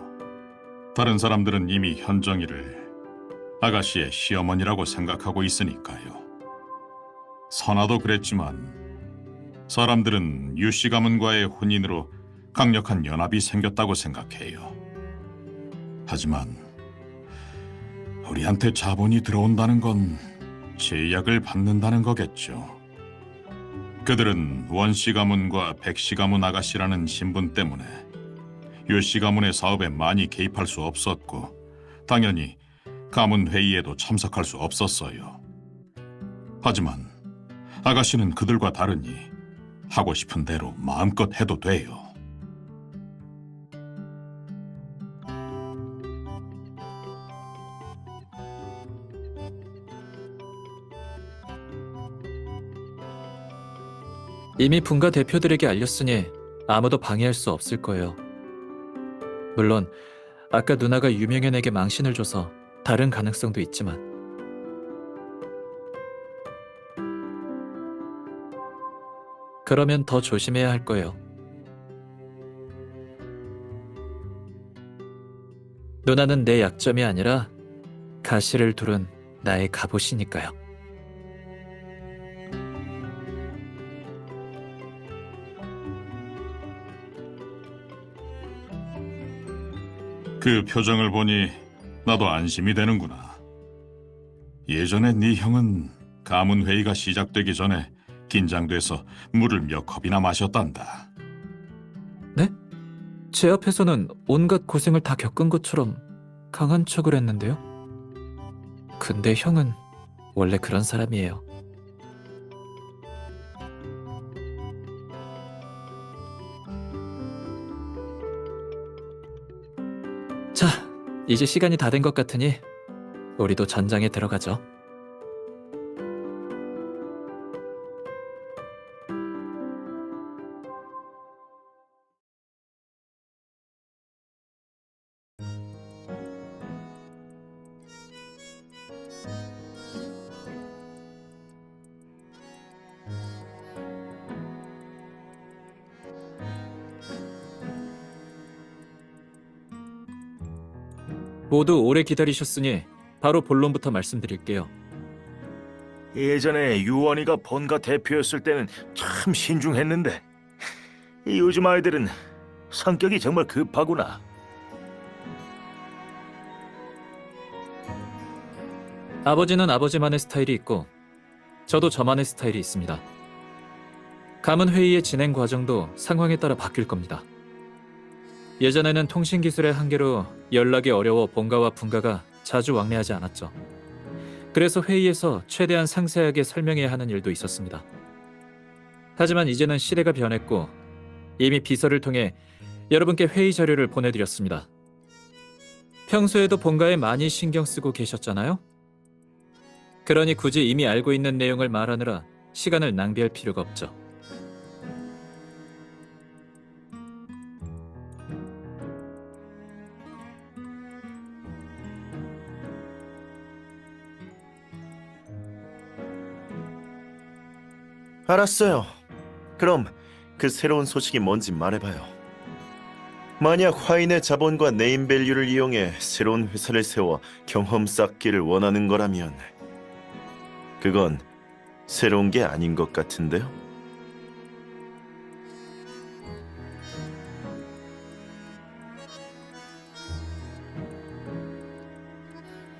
다른 사람들은 이미 현정이를 아가씨의 시어머니라고 생각하고 있으니까요. 선아도 그랬지만 사람들은 유씨 가문과의 혼인으로 강력한 연합이 생겼다고 생각해요. 하지만 우리한테 자본이 들어온다는 건 제약을 받는다는 거겠죠. 그들은 원씨 가문과 백씨 가문 아가씨라는 신분 때문에 유씨 가문의 사업에 많이 개입할 수 없었고 당연히 가문 회의에도 참석할 수 없었어요. 하지만 아가씨는 그들과 다르니 하고 싶은 대로 마음껏 해도 돼요. 이미 분가 대표들에게 알렸으니 아무도 방해할 수 없을 거예요. 물론 아까 누나가 유명현에게 망신을 줘서 다른 가능성도 있지만 그러면 더 조심해야 할 거예요. 누나는 내 약점이 아니라 가시를 두른 나의 갑옷이니까요. 그 표정을 보니 나도 안심이 되는구나. 예전에 네 형은 가문 회의가 시작되기 전에 긴장돼서 물을 몇 컵이나 마셨단다. 네? 제 앞에서는 온갖 고생을 다 겪은 것처럼 강한 척을 했는데요. 근데 형은 원래 그런 사람이에요. 자, 이제 시간이 다 된 것 같으니 우리도 전장에 들어가죠. 모두 오래 기다리셨으니 바로 본론부터 말씀드릴게요. 예전에 유원이가 본가 대표였을 때는 참 신중했는데 요즘 아이들은 성격이 정말 급하구나. 아버지는 아버지만의 스타일이 있고 저도 저만의 스타일이 있습니다. 가문 회의의 진행 과정도 상황에 따라 바뀔 겁니다. 예전에는 통신기술의 한계로 연락이 어려워 본가와 분가가 자주 왕래하지 않았죠. 그래서 회의에서 최대한 상세하게 설명해야 하는 일도 있었습니다. 하지만 이제는 시대가 변했고 이미 비서를 통해 여러분께 회의 자료를 보내드렸습니다. 평소에도 본가에 많이 신경 쓰고 계셨잖아요? 그러니 굳이 이미 알고 있는 내용을 말하느라 시간을 낭비할 필요가 없죠. 알았어요. 그럼 그 새로운 소식이 뭔지 말해봐요. 만약 화인의 자본과 네임밸류를 이용해 새로운 회사를 세워 경험 쌓기를 원하는 거라면 그건 새로운 게 아닌 것 같은데요?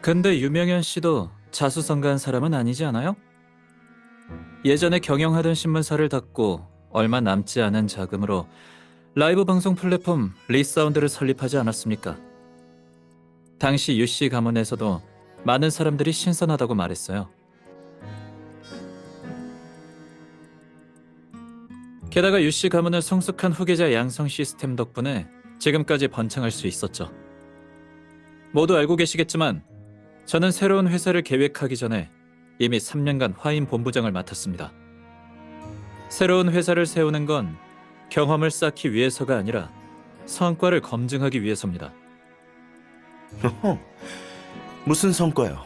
근데 유명현 씨도 자수성가한 사람은 아니지 않아요? 예전에 경영하던 신문사를 닫고 얼마 남지 않은 자금으로 라이브 방송 플랫폼 리사운드를 설립하지 않았습니까? 당시 UC 가문에서도 많은 사람들이 신선하다고 말했어요. 게다가 UC 가문은 성숙한 후계자 양성 시스템 덕분에 지금까지 번창할 수 있었죠. 모두 알고 계시겠지만 저는 새로운 회사를 계획하기 전에 이미 3년간 화인 본부장을 맡았습니다. 새로운 회사를 세우는 건 경험을 쌓기 위해서가 아니라 성과를 검증하기 위해서입니다. 허허, 무슨 성과요?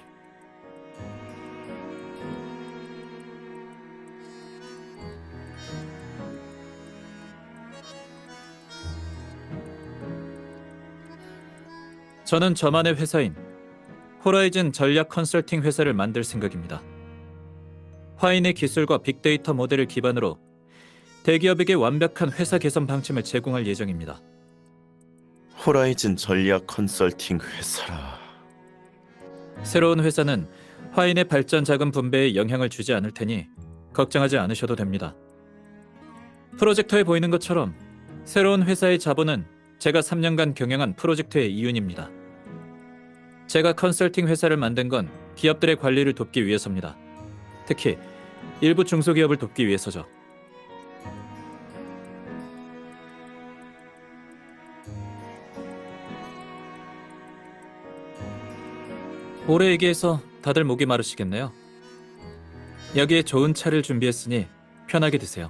저는 저만의 회사인 호라이즌 전략 컨설팅 회사를 만들 생각입니다. 화인의 기술과 빅데이터 모델을 기반으로 대기업에게 완벽한 회사 개선 방침을 제공할 예정입니다. 호라이즌 전략 컨설팅 회사라. 새로운 회사는 화인의 발전 자금 분배에 영향을 주지 않을 테니 걱정하지 않으셔도 됩니다. 프로젝터에 보이는 것처럼 새로운 회사의 자본은 제가 3년간 경영한 프로젝트의 이윤입니다. 제가 컨설팅 회사를 만든 건 기업들의 관리를 돕기 위해서입니다. 특히 일부 중소기업을 돕기 위해서죠. 오래 얘기해서 다들 목이 마르시겠네요. 여기에 좋은 차를 준비했으니 편하게 드세요.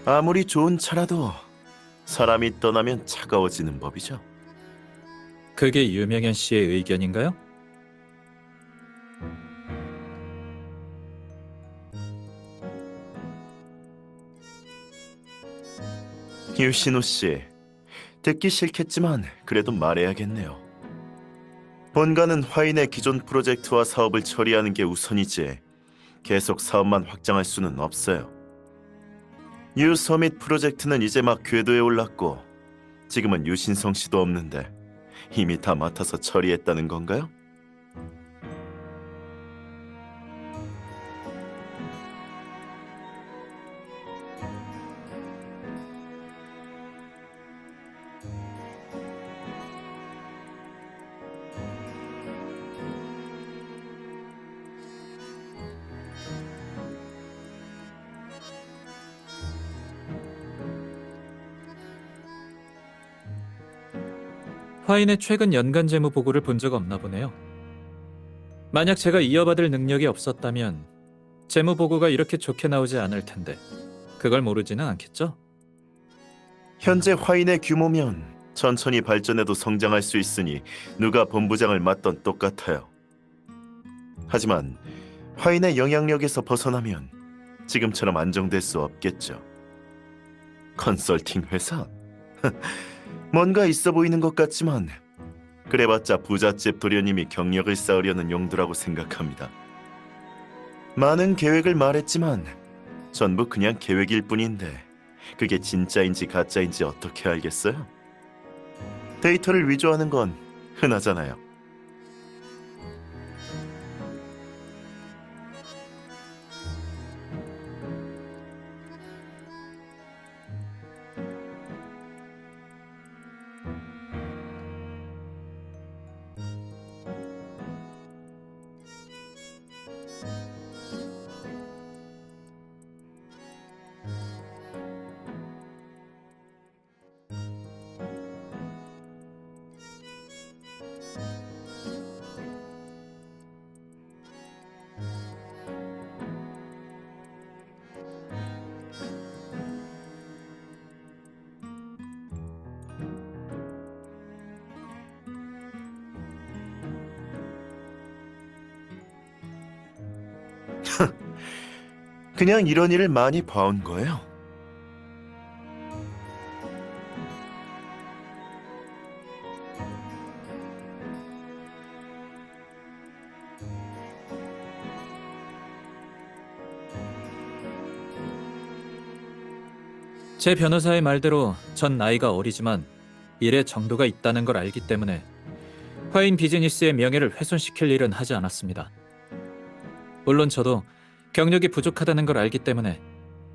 아무리 좋은 차라도 사람이 떠나면 차가워지는 법이죠. 그게 유명현 씨의 의견인가요? 유신호 씨, 듣기 싫겠지만 그래도 말해야겠네요. 본가는 화인의 기존 프로젝트와 사업을 처리하는 게 우선이지 계속 사업만 확장할 수는 없어요. 뉴 서밋 프로젝트는 이제 막 궤도에 올랐고 지금은 유신성 씨도 없는데 이미 다 맡아서 처리했다는 건가요? 화인의 최근 연간 재무 보고를 본 적 없나 보네요. 만약 제가 이어받을 능력이 없었다면 재무 보고가 이렇게 좋게 나오지 않을 텐데 그걸 모르지는 않겠죠? 현재 화인의 규모면 천천히 발전해도 성장할 수 있으니 누가 본부장을 맡던 똑같아요. 하지만 화인의 영향력에서 벗어나면 지금처럼 안정될 수 없겠죠. 컨설팅 회사? 뭔가 있어 보이는 것 같지만 그래봤자 부잣집 도련님이 경력을 쌓으려는 용도라고 생각합니다. 많은 계획을 말했지만 전부 그냥 계획일 뿐인데 그게 진짜인지 가짜인지 어떻게 알겠어요? 데이터를 위조하는 건 흔하잖아요. 그냥 이런 일을 많이 봐온 거예요. 제 변호사의 말대로 전 나이가 어리지만 일에 정도가 있다는 걸 알기 때문에 화인 비즈니스의 명예를 훼손시킬 일은 하지 않았습니다. 물론 저도 경력이 부족하다는 걸 알기 때문에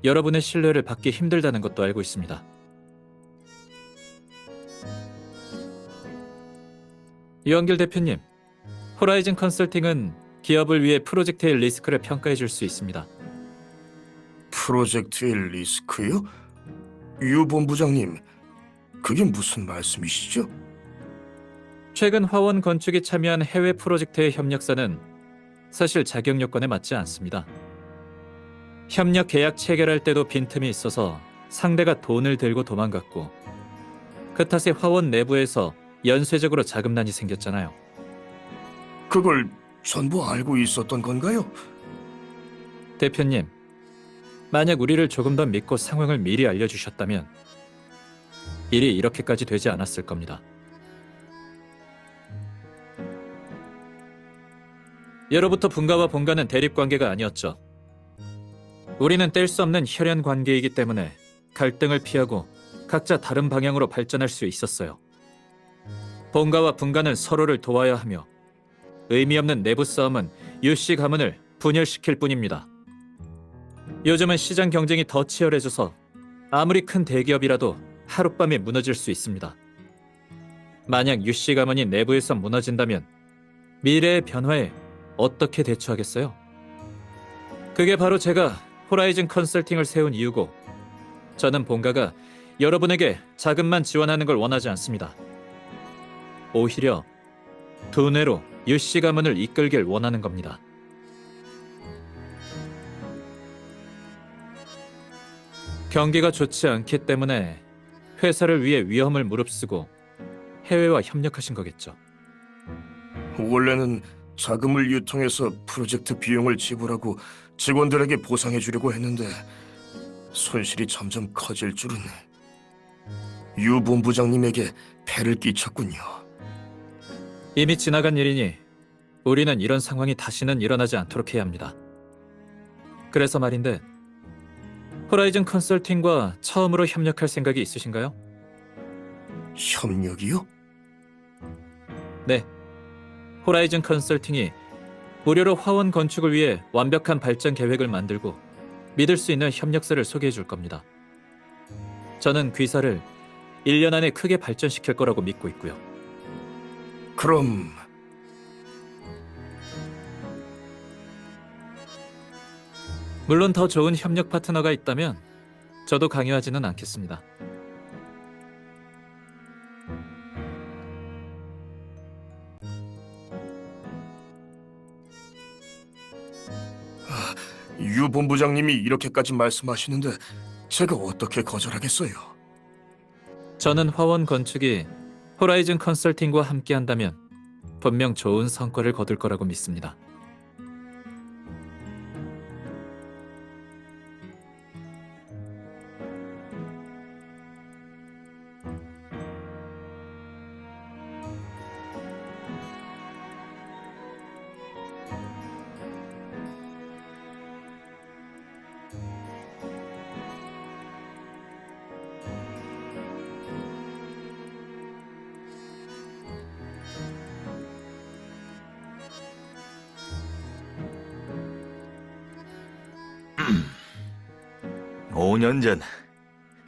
여러분의 신뢰를 받기 힘들다는 것도 알고 있습니다. 유한길 대표님, 호라이즌 컨설팅은 기업을 위해 프로젝트의 리스크를 평가해 줄 수 있습니다. 프로젝트의 리스크요? 유 본부장님, 그게 무슨 말씀이시죠? 최근 화원 건축이 참여한 해외 프로젝트의 협력사는 사실 자격 요건에 맞지 않습니다. 협력 계약 체결할 때도 빈틈이 있어서 상대가 돈을 들고 도망갔고 그 탓에 화원 내부에서 연쇄적으로 자금난이 생겼잖아요. 그걸 전부 알고 있었던 건가요? 대표님, 만약 우리를 조금 더 믿고 상황을 미리 알려주셨다면 일이 이렇게까지 되지 않았을 겁니다. 예로부터 분가와 본가는 대립관계가 아니었죠. 우리는 뗄 수 없는 혈연 관계이기 때문에 갈등을 피하고 각자 다른 방향으로 발전할 수 있었어요. 본가와 분가는 서로를 도와야 하며 의미 없는 내부 싸움은 유씨 가문을 분열시킬 뿐입니다. 요즘은 시장 경쟁이 더 치열해져서 아무리 큰 대기업이라도 하룻밤에 무너질 수 있습니다. 만약 유씨 가문이 내부에서 무너진다면 미래의 변화에 어떻게 대처하겠어요? 그게 바로 제가 호라이즌 컨설팅을 세운 이유고 저는 본가가 여러분에게 자금만 지원하는 걸 원하지 않습니다. 오히려 두뇌로 유씨 가문을 이끌길 원하는 겁니다. 경기가 좋지 않기 때문에 회사를 위해 위험을 무릅쓰고 해외와 협력하신 거겠죠. 원래는 자금을 유통해서 프로젝트 비용을 지불하고 직원들에게 보상해 주려고 했는데 손실이 점점 커질 줄은 유 본부장님에게 폐를 끼쳤군요. 이미 지나간 일이니 우리는 이런 상황이 다시는 일어나지 않도록 해야 합니다. 그래서 말인데 호라이즌 컨설팅과 처음으로 협력할 생각이 있으신가요? 협력이요? 네. 호라이즌 컨설팅이 무료로 화원 건축을 위해 완벽한 발전 계획을 만들고 믿을 수 있는 협력사를 소개해 줄 겁니다. 저는 귀사를 1년 안에 크게 발전시킬 거라고 믿고 있고요. 그럼 물론 더 좋은 협력 파트너가 있다면 저도 강요하지는 않겠습니다. 유 본부장님이 이렇게까지 말씀하시는데 제가 어떻게 거절하겠어요? 저는 화원 건축이 호라이즌 컨설팅과 함께한다면 분명 좋은 성과를 거둘 거라고 믿습니다. 5년 전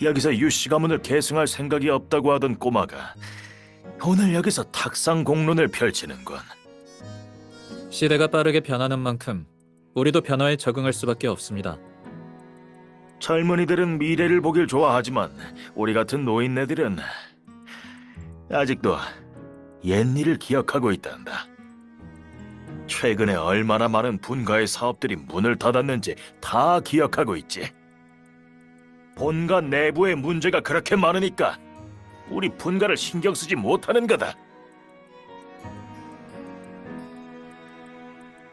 여기서 유씨 가문을 계승할 생각이 없다고 하던 꼬마가 오늘 여기서 탁상 공론을 펼치는군. 시대가 빠르게 변하는 만큼 우리도 변화에 적응할 수밖에 없습니다. 젊은이들은 미래를 보길 좋아하지만 우리 같은 노인네들은 아직도 옛일을 기억하고 있단다. 최근에 얼마나 많은 분가의 사업들이 문을 닫았는지 다 기억하고 있지. 본가 내부의 문제가 그렇게 많으니까 우리 분가를 신경 쓰지 못하는 거다.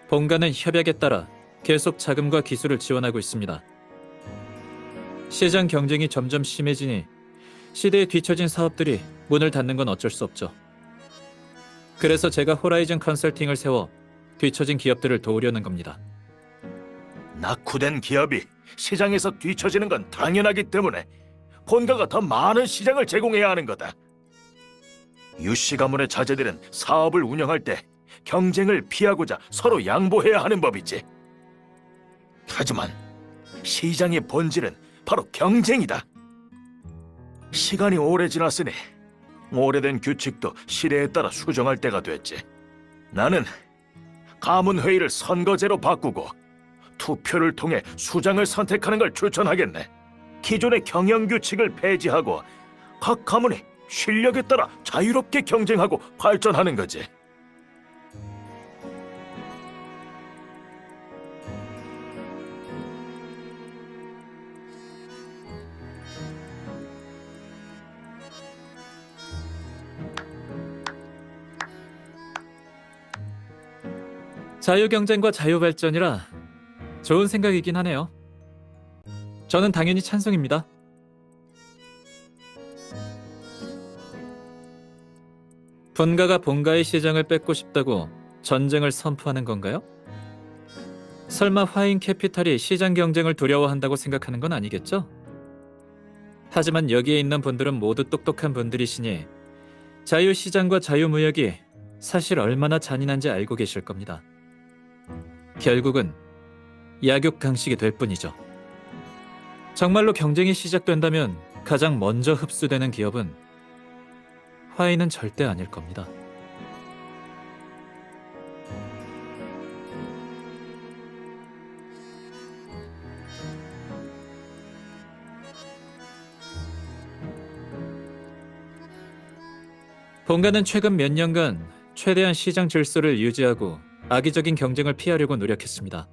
본가는 협약에 따라 계속 자금과 기술을 지원하고 있습니다. 시장 경쟁이 점점 심해지니 시대에 뒤처진 사업들이 문을 닫는 건 어쩔 수 없죠. 그래서 제가 호라이즌 컨설팅을 세워 뒤처진 기업들을 도우려는 겁니다. 낙후된 기업이 시장에서 뒤처지는 건 당연하기 때문에 본가가 더 많은 시장을 제공해야 하는 거다. 유씨 가문의 자제들은 사업을 운영할 때 경쟁을 피하고자 서로 양보해야 하는 법이지. 하지만 시장의 본질은 바로 경쟁이다. 시간이 오래 지났으니 오래된 규칙도 시대에 따라 수정할 때가 됐지. 나는 가문회의를 선거제로 바꾸고 투표를 통해 수장을 선택하는 걸 추천하겠네. 기존의 경영 규칙을 폐지하고 각 가문이 실력에 따라 자유롭게 경쟁하고 발전하는 거지. 자유경쟁과 자유발전이라 좋은 생각이긴 하네요. 저는 당연히 찬성입니다. 분가가 본가의 시장을 뺏고 싶다고 전쟁을 선포하는 건가요? 설마 화인 캐피탈이 시장 경쟁을 두려워한다고 생각하는 건 아니겠죠? 하지만 여기에 있는 분들은 모두 똑똑한 분들이시니 자유시장과 자유무역이 사실 얼마나 잔인한지 알고 계실 겁니다. 결국은 약육강식이 될 뿐이죠. 정말로 경쟁이 시작된다면 가장 먼저 흡수되는 기업은 화이는 절대 아닐 겁니다. 본가는 최근 몇 년간 최대한 시장 질서를 유지하고 악의적인 경쟁을 피하려고 노력했습니다.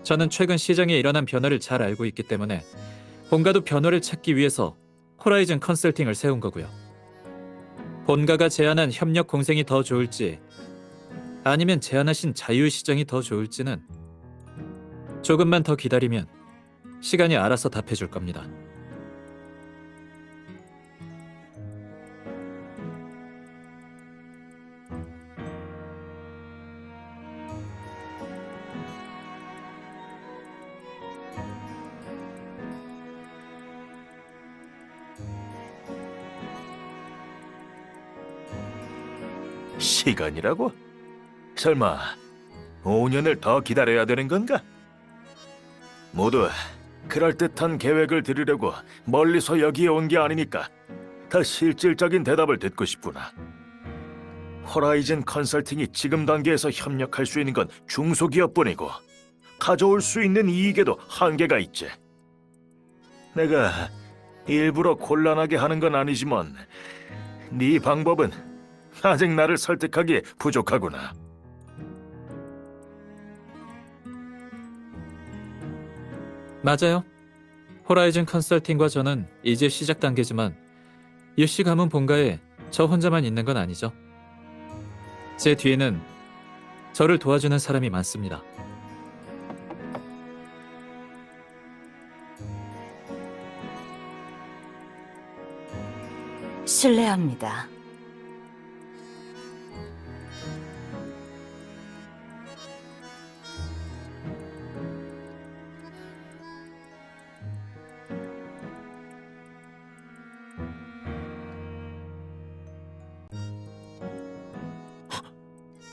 저는 최근 시장에 일어난 변화를 잘 알고 있기 때문에 본가도 변화를 찾기 위해서 호라이즌 컨설팅을 세운 거고요. 본가가 제안한 협력 공생이 더 좋을지 아니면 제안하신 자유시장이 더 좋을지는 조금만 더 기다리면 시간이 알아서 답해줄 겁니다. 시간이라고? 설마 5년을 더 기다려야 되는 건가? 모두 그럴듯한 계획을 들으려고 멀리서 여기에 온 게 아니니까 더 실질적인 대답을 듣고 싶구나. 호라이즌 컨설팅이 지금 단계에서 협력할 수 있는 건 중소기업뿐이고 가져올 수 있는 이익에도 한계가 있지. 내가 일부러 곤란하게 하는 건 아니지만 네 방법은 아직 나를 설득하기에 부족하구나. 맞아요. 호라이즌 컨설팅과 저는 이제 시작 단계지만 유씨 가문 본가에 저 혼자만 있는 건 아니죠. 제 뒤에는 저를 도와주는 사람이 많습니다. 실례합니다.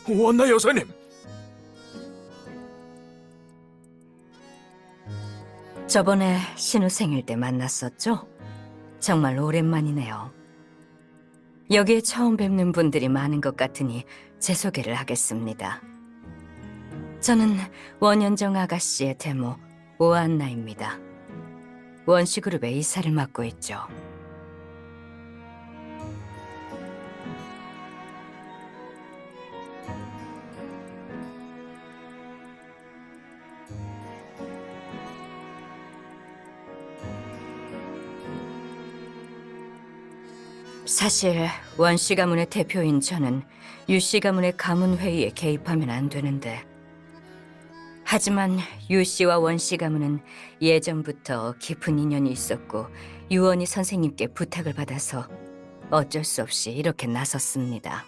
원나 여사님! 저번에 신우 생일 때 만났었죠? 정말 오랜만이네요. 여기에 처음 뵙는 분들이 많은 것 같으니 제 소개를 하겠습니다. 저는 원현정 아가씨의 데모 오한나입니다. 원시그룹의 이사를 맡고 있죠. 사실 원씨 가문의 대표인 저는 유씨 가문의 가문 회의에 개입하면 안 되는데, 하지만 유씨와 원씨 가문은 예전부터 깊은 인연이 있었고 유원희 선생님께 부탁을 받아서 어쩔 수 없이 이렇게 나섰습니다.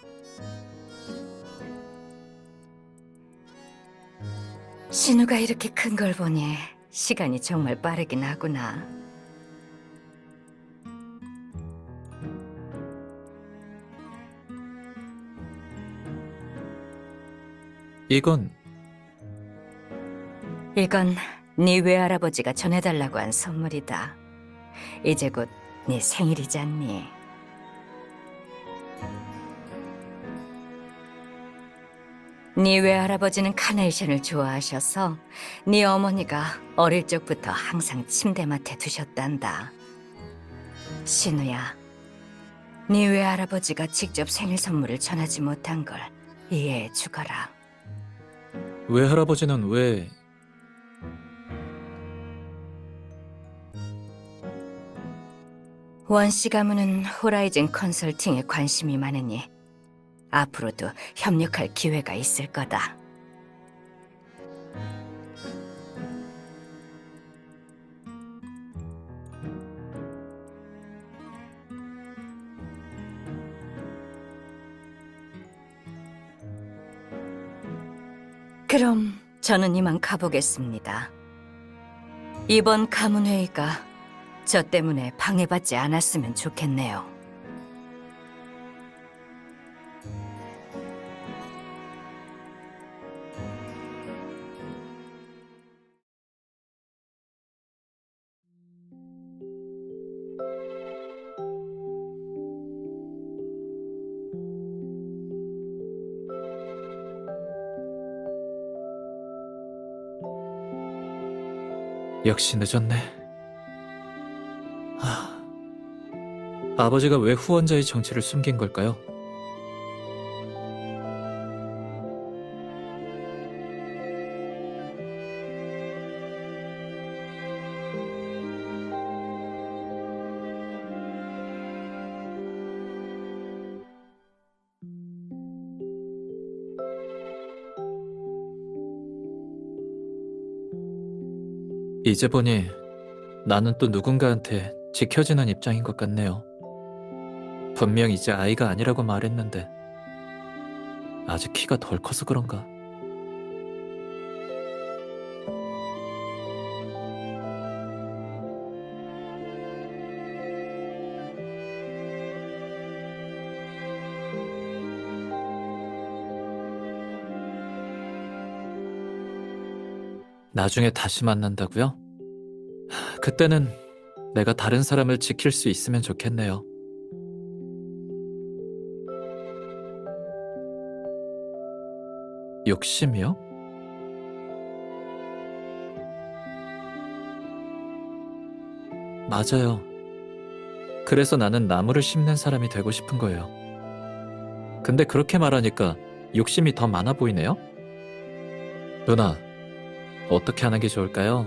신우가 이렇게 큰 걸 보니 시간이 정말 빠르긴 하구나. 이건 이건 네 외할아버지가 전해달라고 한 선물이다. 이제 곧 네 생일이지 않니? 네 외할아버지는 카네이션을 좋아하셔서 네 어머니가 어릴 적부터 항상 침대맡에 두셨단다. 신우야, 네 외할아버지가 직접 생일 선물을 전하지 못한 걸 이해해 주거라. 외할아버지는 왜... 원씨 가문은 호라이즌 컨설팅에 관심이 많으니 앞으로도 협력할 기회가 있을 거다. 그럼 저는 이만 가보겠습니다. 이번 가문회의가 저 때문에 방해받지 않았으면 좋겠네요. 역시 늦었네. 아버지가 왜 후원자의 정체를 숨긴 걸까요? 이제 보니 나는 또 누군가한테 지켜지는 입장인 것 같네요. 분명 이제 아이가 아니라고 말했는데 아직 키가 덜 커서 그런가? 나중에 다시 만난다고요? 그때는 내가 다른 사람을 지킬 수 있으면 좋겠네요. 욕심이요? 맞아요. 그래서 나는 나무를 심는 사람이 되고 싶은 거예요. 근데 그렇게 말하니까 욕심이 더 많아 보이네요? 누나, 어떻게 하는 게 좋을까요?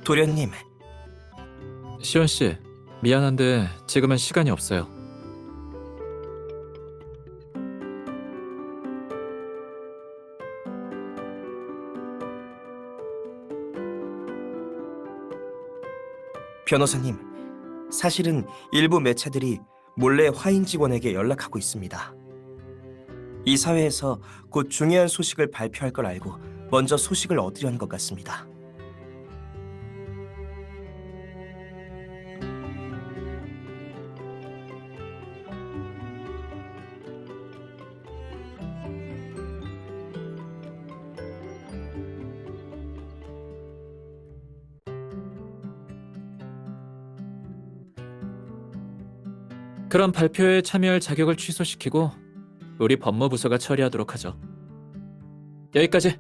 도련님, 시온 씨, 미안한데 지금은 시간이 없어요. 변호사님, 사실은 일부 매체들이 몰래 화인 직원에게 연락하고 있습니다. 이 사회에서 곧 중요한 소식을 발표할 걸 알고 먼저 소식을 얻으려는 것 같습니다. 그럼 발표에 참여할 자격을 취소시키고 우리 법무부서가 처리하도록 하죠. 여기까지.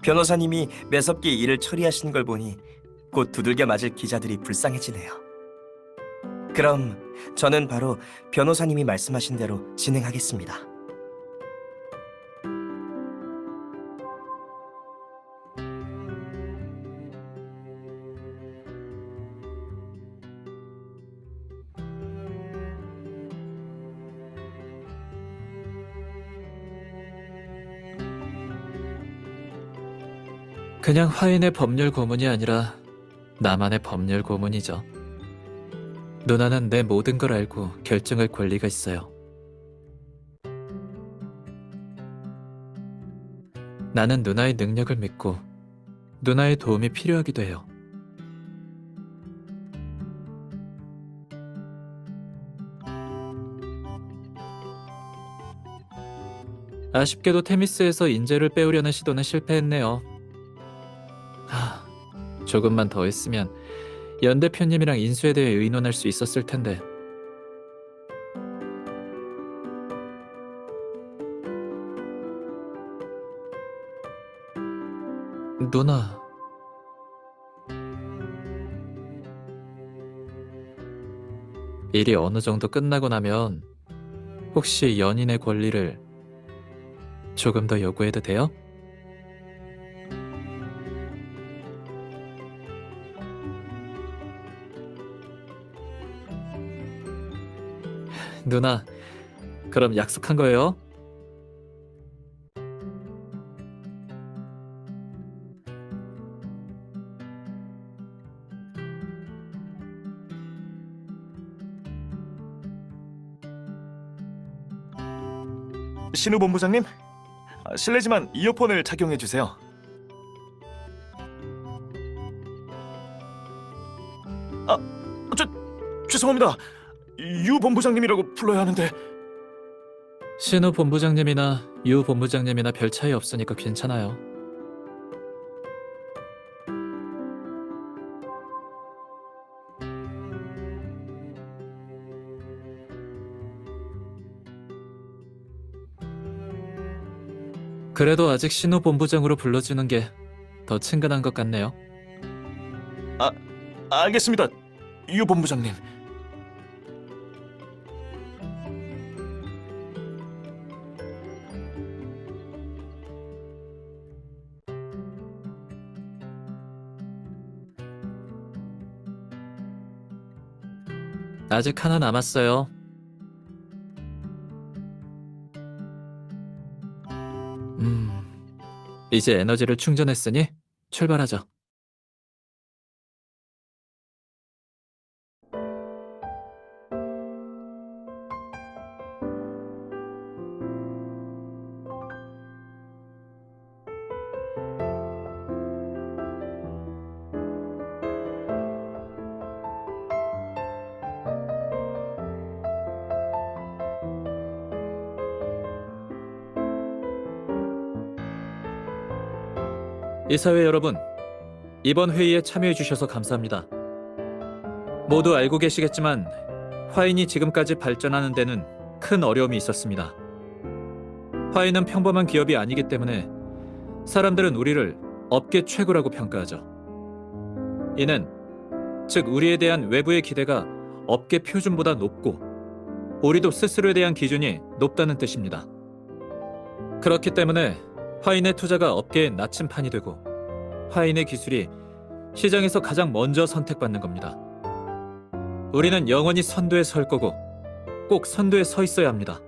변호사님이 매섭게 일을 처리하시는 걸 보니 곧 두들겨 맞을 기자들이 불쌍해지네요. 그럼 저는 바로 변호사님이 말씀하신 대로 진행하겠습니다. 그냥 화인의 법률 고문이 아니라 나만의 법률 고문이죠. 누나는 내 모든 걸 알고 결정할 권리가 있어요. 나는 누나의 능력을 믿고 누나의 도움이 필요하기도 해요. 아쉽게도 테미스에서 인재를 빼오려는 시도는 실패했네요. 조금만 더 했으면 연 대표님이랑 인수에 대해 의논할 수 있었을 텐데. 누나, 일이 어느 정도 끝나고 나면 혹시 연인의 권리를 조금 더 요구해도 돼요? 누나, 그럼 약속한 거예요? 신우 본부장님, 실례지만 이어폰을 착용해 주세요. 죄송합니다. 유 본부장님이라고 불러야 하는데. 신우 본부장님이나 유 본부장님이나 별 차이 없으니까 괜찮아요. 그래도 아직 신우 본부장으로 불러주는 게 더 친근한 것 같네요. 알겠습니다. 유 본부장님. 아직 하나 남았어요. 이제 에너지를 충전했으니 출발하죠. 이사회 여러분, 이번 회의에 참여해 주셔서 감사합니다. 모두 알고 계시겠지만 화인이 지금까지 발전하는 데는 큰 어려움이 있었습니다. 화인은 평범한 기업이 아니기 때문에 사람들은 우리를 업계 최고라고 평가하죠. 이는 즉 우리에 대한 외부의 기대가 업계 표준보다 높고 우리도 스스로에 대한 기준이 높다는 뜻입니다. 그렇기 때문에 화인의 투자가 업계의 나침판이 되고 화인의 기술이 시장에서 가장 먼저 선택받는 겁니다. 우리는 영원히 선두에 설 거고 꼭 선두에 서 있어야 합니다.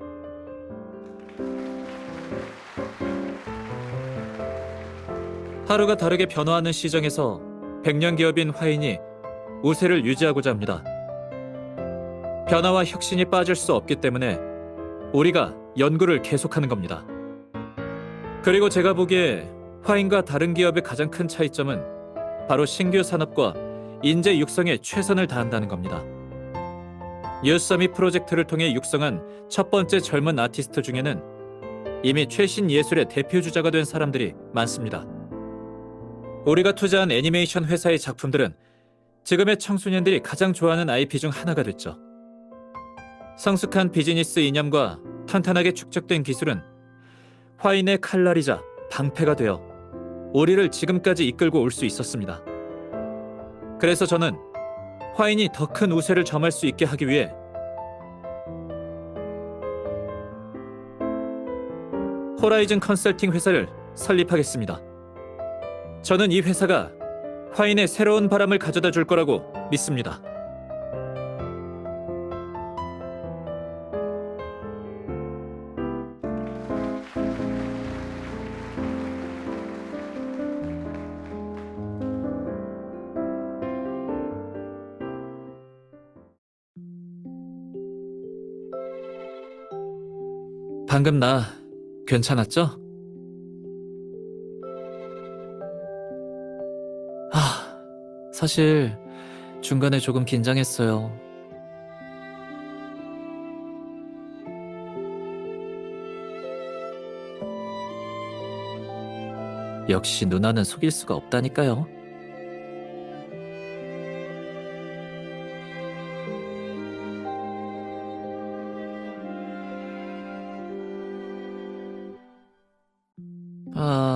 하루가 다르게 변화하는 시장에서 백년 기업인 화인이 우세를 유지하고자 합니다. 변화와 혁신이 빠질 수 없기 때문에 우리가 연구를 계속하는 겁니다. 그리고 제가 보기에 화인과 다른 기업의 가장 큰 차이점은 바로 신규 산업과 인재 육성에 최선을 다한다는 겁니다. 유서밋 프로젝트를 통해 육성한 첫 번째 젊은 아티스트 중에는 이미 최신 예술의 대표주자가 된 사람들이 많습니다. 우리가 투자한 애니메이션 회사의 작품들은 지금의 청소년들이 가장 좋아하는 IP 중 하나가 됐죠. 성숙한 비즈니스 이념과 탄탄하게 축적된 기술은 화인의 칼날이자 방패가 되어 우리를 지금까지 이끌고 올 수 있었습니다. 그래서 저는 화인이 더 큰 우세를 점할 수 있게 하기 위해 호라이즌 컨설팅 회사를 설립하겠습니다. 저는 이 회사가 화인의 새로운 바람을 가져다 줄 거라고 믿습니다. 방금 나 괜찮았죠? 사실 중간에 조금 긴장했어요. 역시 누나는 속일 수가 없다니까요.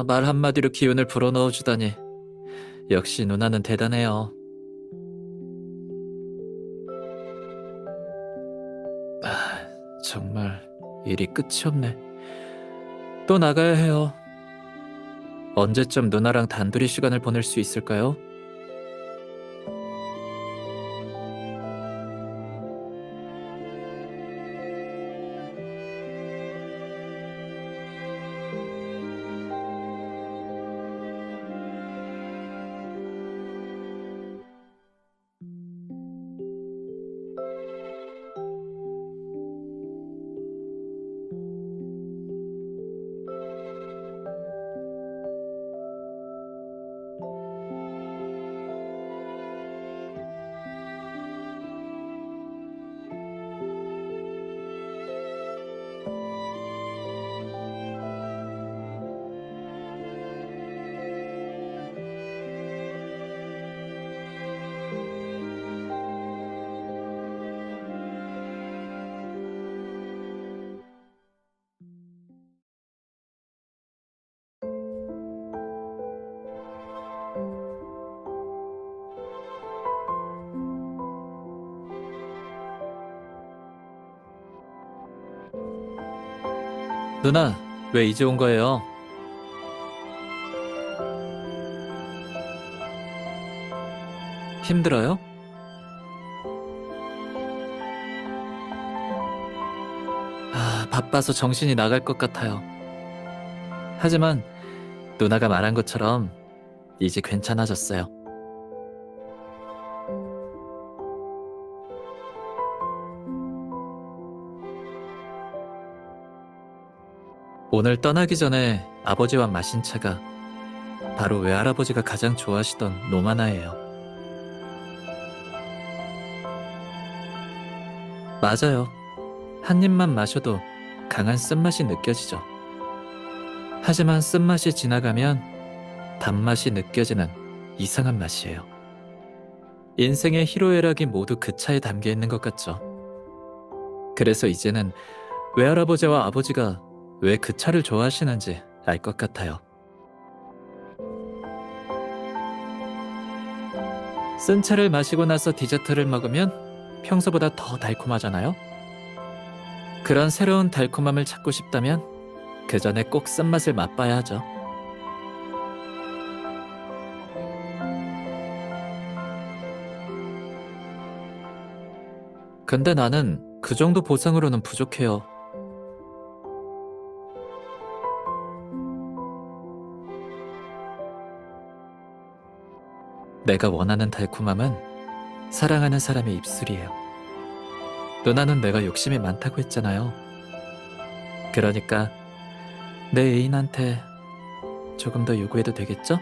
말 한마디로 기운을 불어넣어주다니. 역시 누나는 대단해요. 정말 일이 끝이 없네. 또 나가야 해요. 언제쯤 누나랑 단둘이 시간을 보낼 수 있을까요? 누나, 왜 이제 온 거예요? 힘들어요? 바빠서 정신이 나갈 것 같아요. 하지만 누나가 말한 것처럼 이제 괜찮아졌어요. 오늘 떠나기 전에 아버지와 마신 차가 바로 외할아버지가 가장 좋아하시던 노마나예요. 맞아요. 한 입만 마셔도 강한 쓴맛이 느껴지죠. 하지만 쓴맛이 지나가면 단맛이 느껴지는 이상한 맛이에요. 인생의 희로애락이 모두 그 차에 담겨 있는 것 같죠. 그래서 이제는 외할아버지와 아버지가 왜 그 차를 좋아하시는지 알 것 같아요. 쓴 차를 마시고 나서 디저트를 먹으면 평소보다 더 달콤하잖아요? 그런 새로운 달콤함을 찾고 싶다면 그 전에 꼭 쓴맛을 맛봐야 하죠. 근데 나는 그 정도 보상으로는 부족해요. 내가 원하는 달콤함은 사랑하는 사람의 입술이에요. 누나는 내가 욕심이 많다고 했잖아요. 그러니까 내 애인한테 조금 더 요구해도 되겠죠?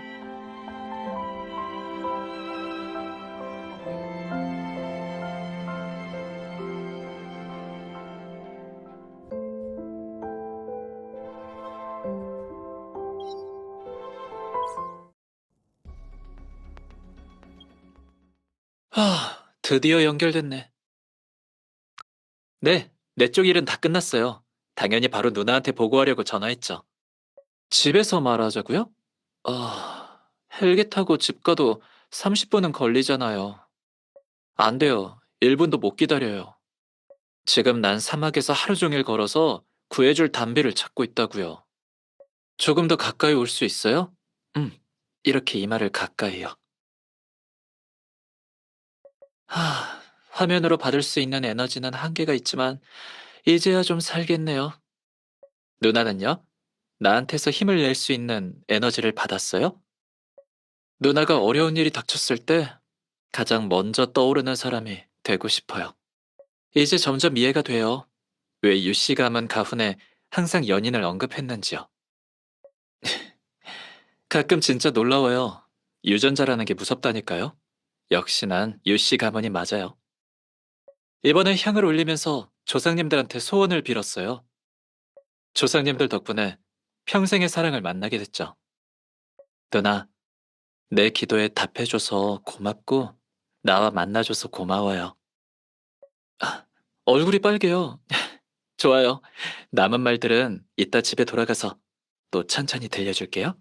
드디어 연결됐네. 네, 내 쪽 일은 다 끝났어요. 당연히 바로 누나한테 보고하려고 전화했죠. 집에서 말하자고요? 헬기 타고 집 가도 30분은 걸리잖아요. 안 돼요. 1분도 못 기다려요. 지금 난 사막에서 하루 종일 걸어서 구해줄 담비를 찾고 있다고요. 조금 더 가까이 올 수 있어요? 이렇게 이마를 가까이요. 화면으로 받을 수 있는 에너지는 한계가 있지만 이제야 좀 살겠네요. 누나는요? 나한테서 힘을 낼 수 있는 에너지를 받았어요? 누나가 어려운 일이 닥쳤을 때 가장 먼저 떠오르는 사람이 되고 싶어요. 이제 점점 이해가 돼요. 왜 유씨 가문 가훈에 항상 연인을 언급했는지요. 가끔 진짜 놀라워요. 유전자라는 게 무섭다니까요. 역시 난 유씨 가문이 맞아요. 이번에 향을 올리면서 조상님들한테 소원을 빌었어요. 조상님들 덕분에 평생의 사랑을 만나게 됐죠. 누나, 내 기도에 답해줘서 고맙고 나와 만나줘서 고마워요. 얼굴이 빨개요. 좋아요. 남은 말들은 이따 집에 돌아가서 또 천천히 들려줄게요.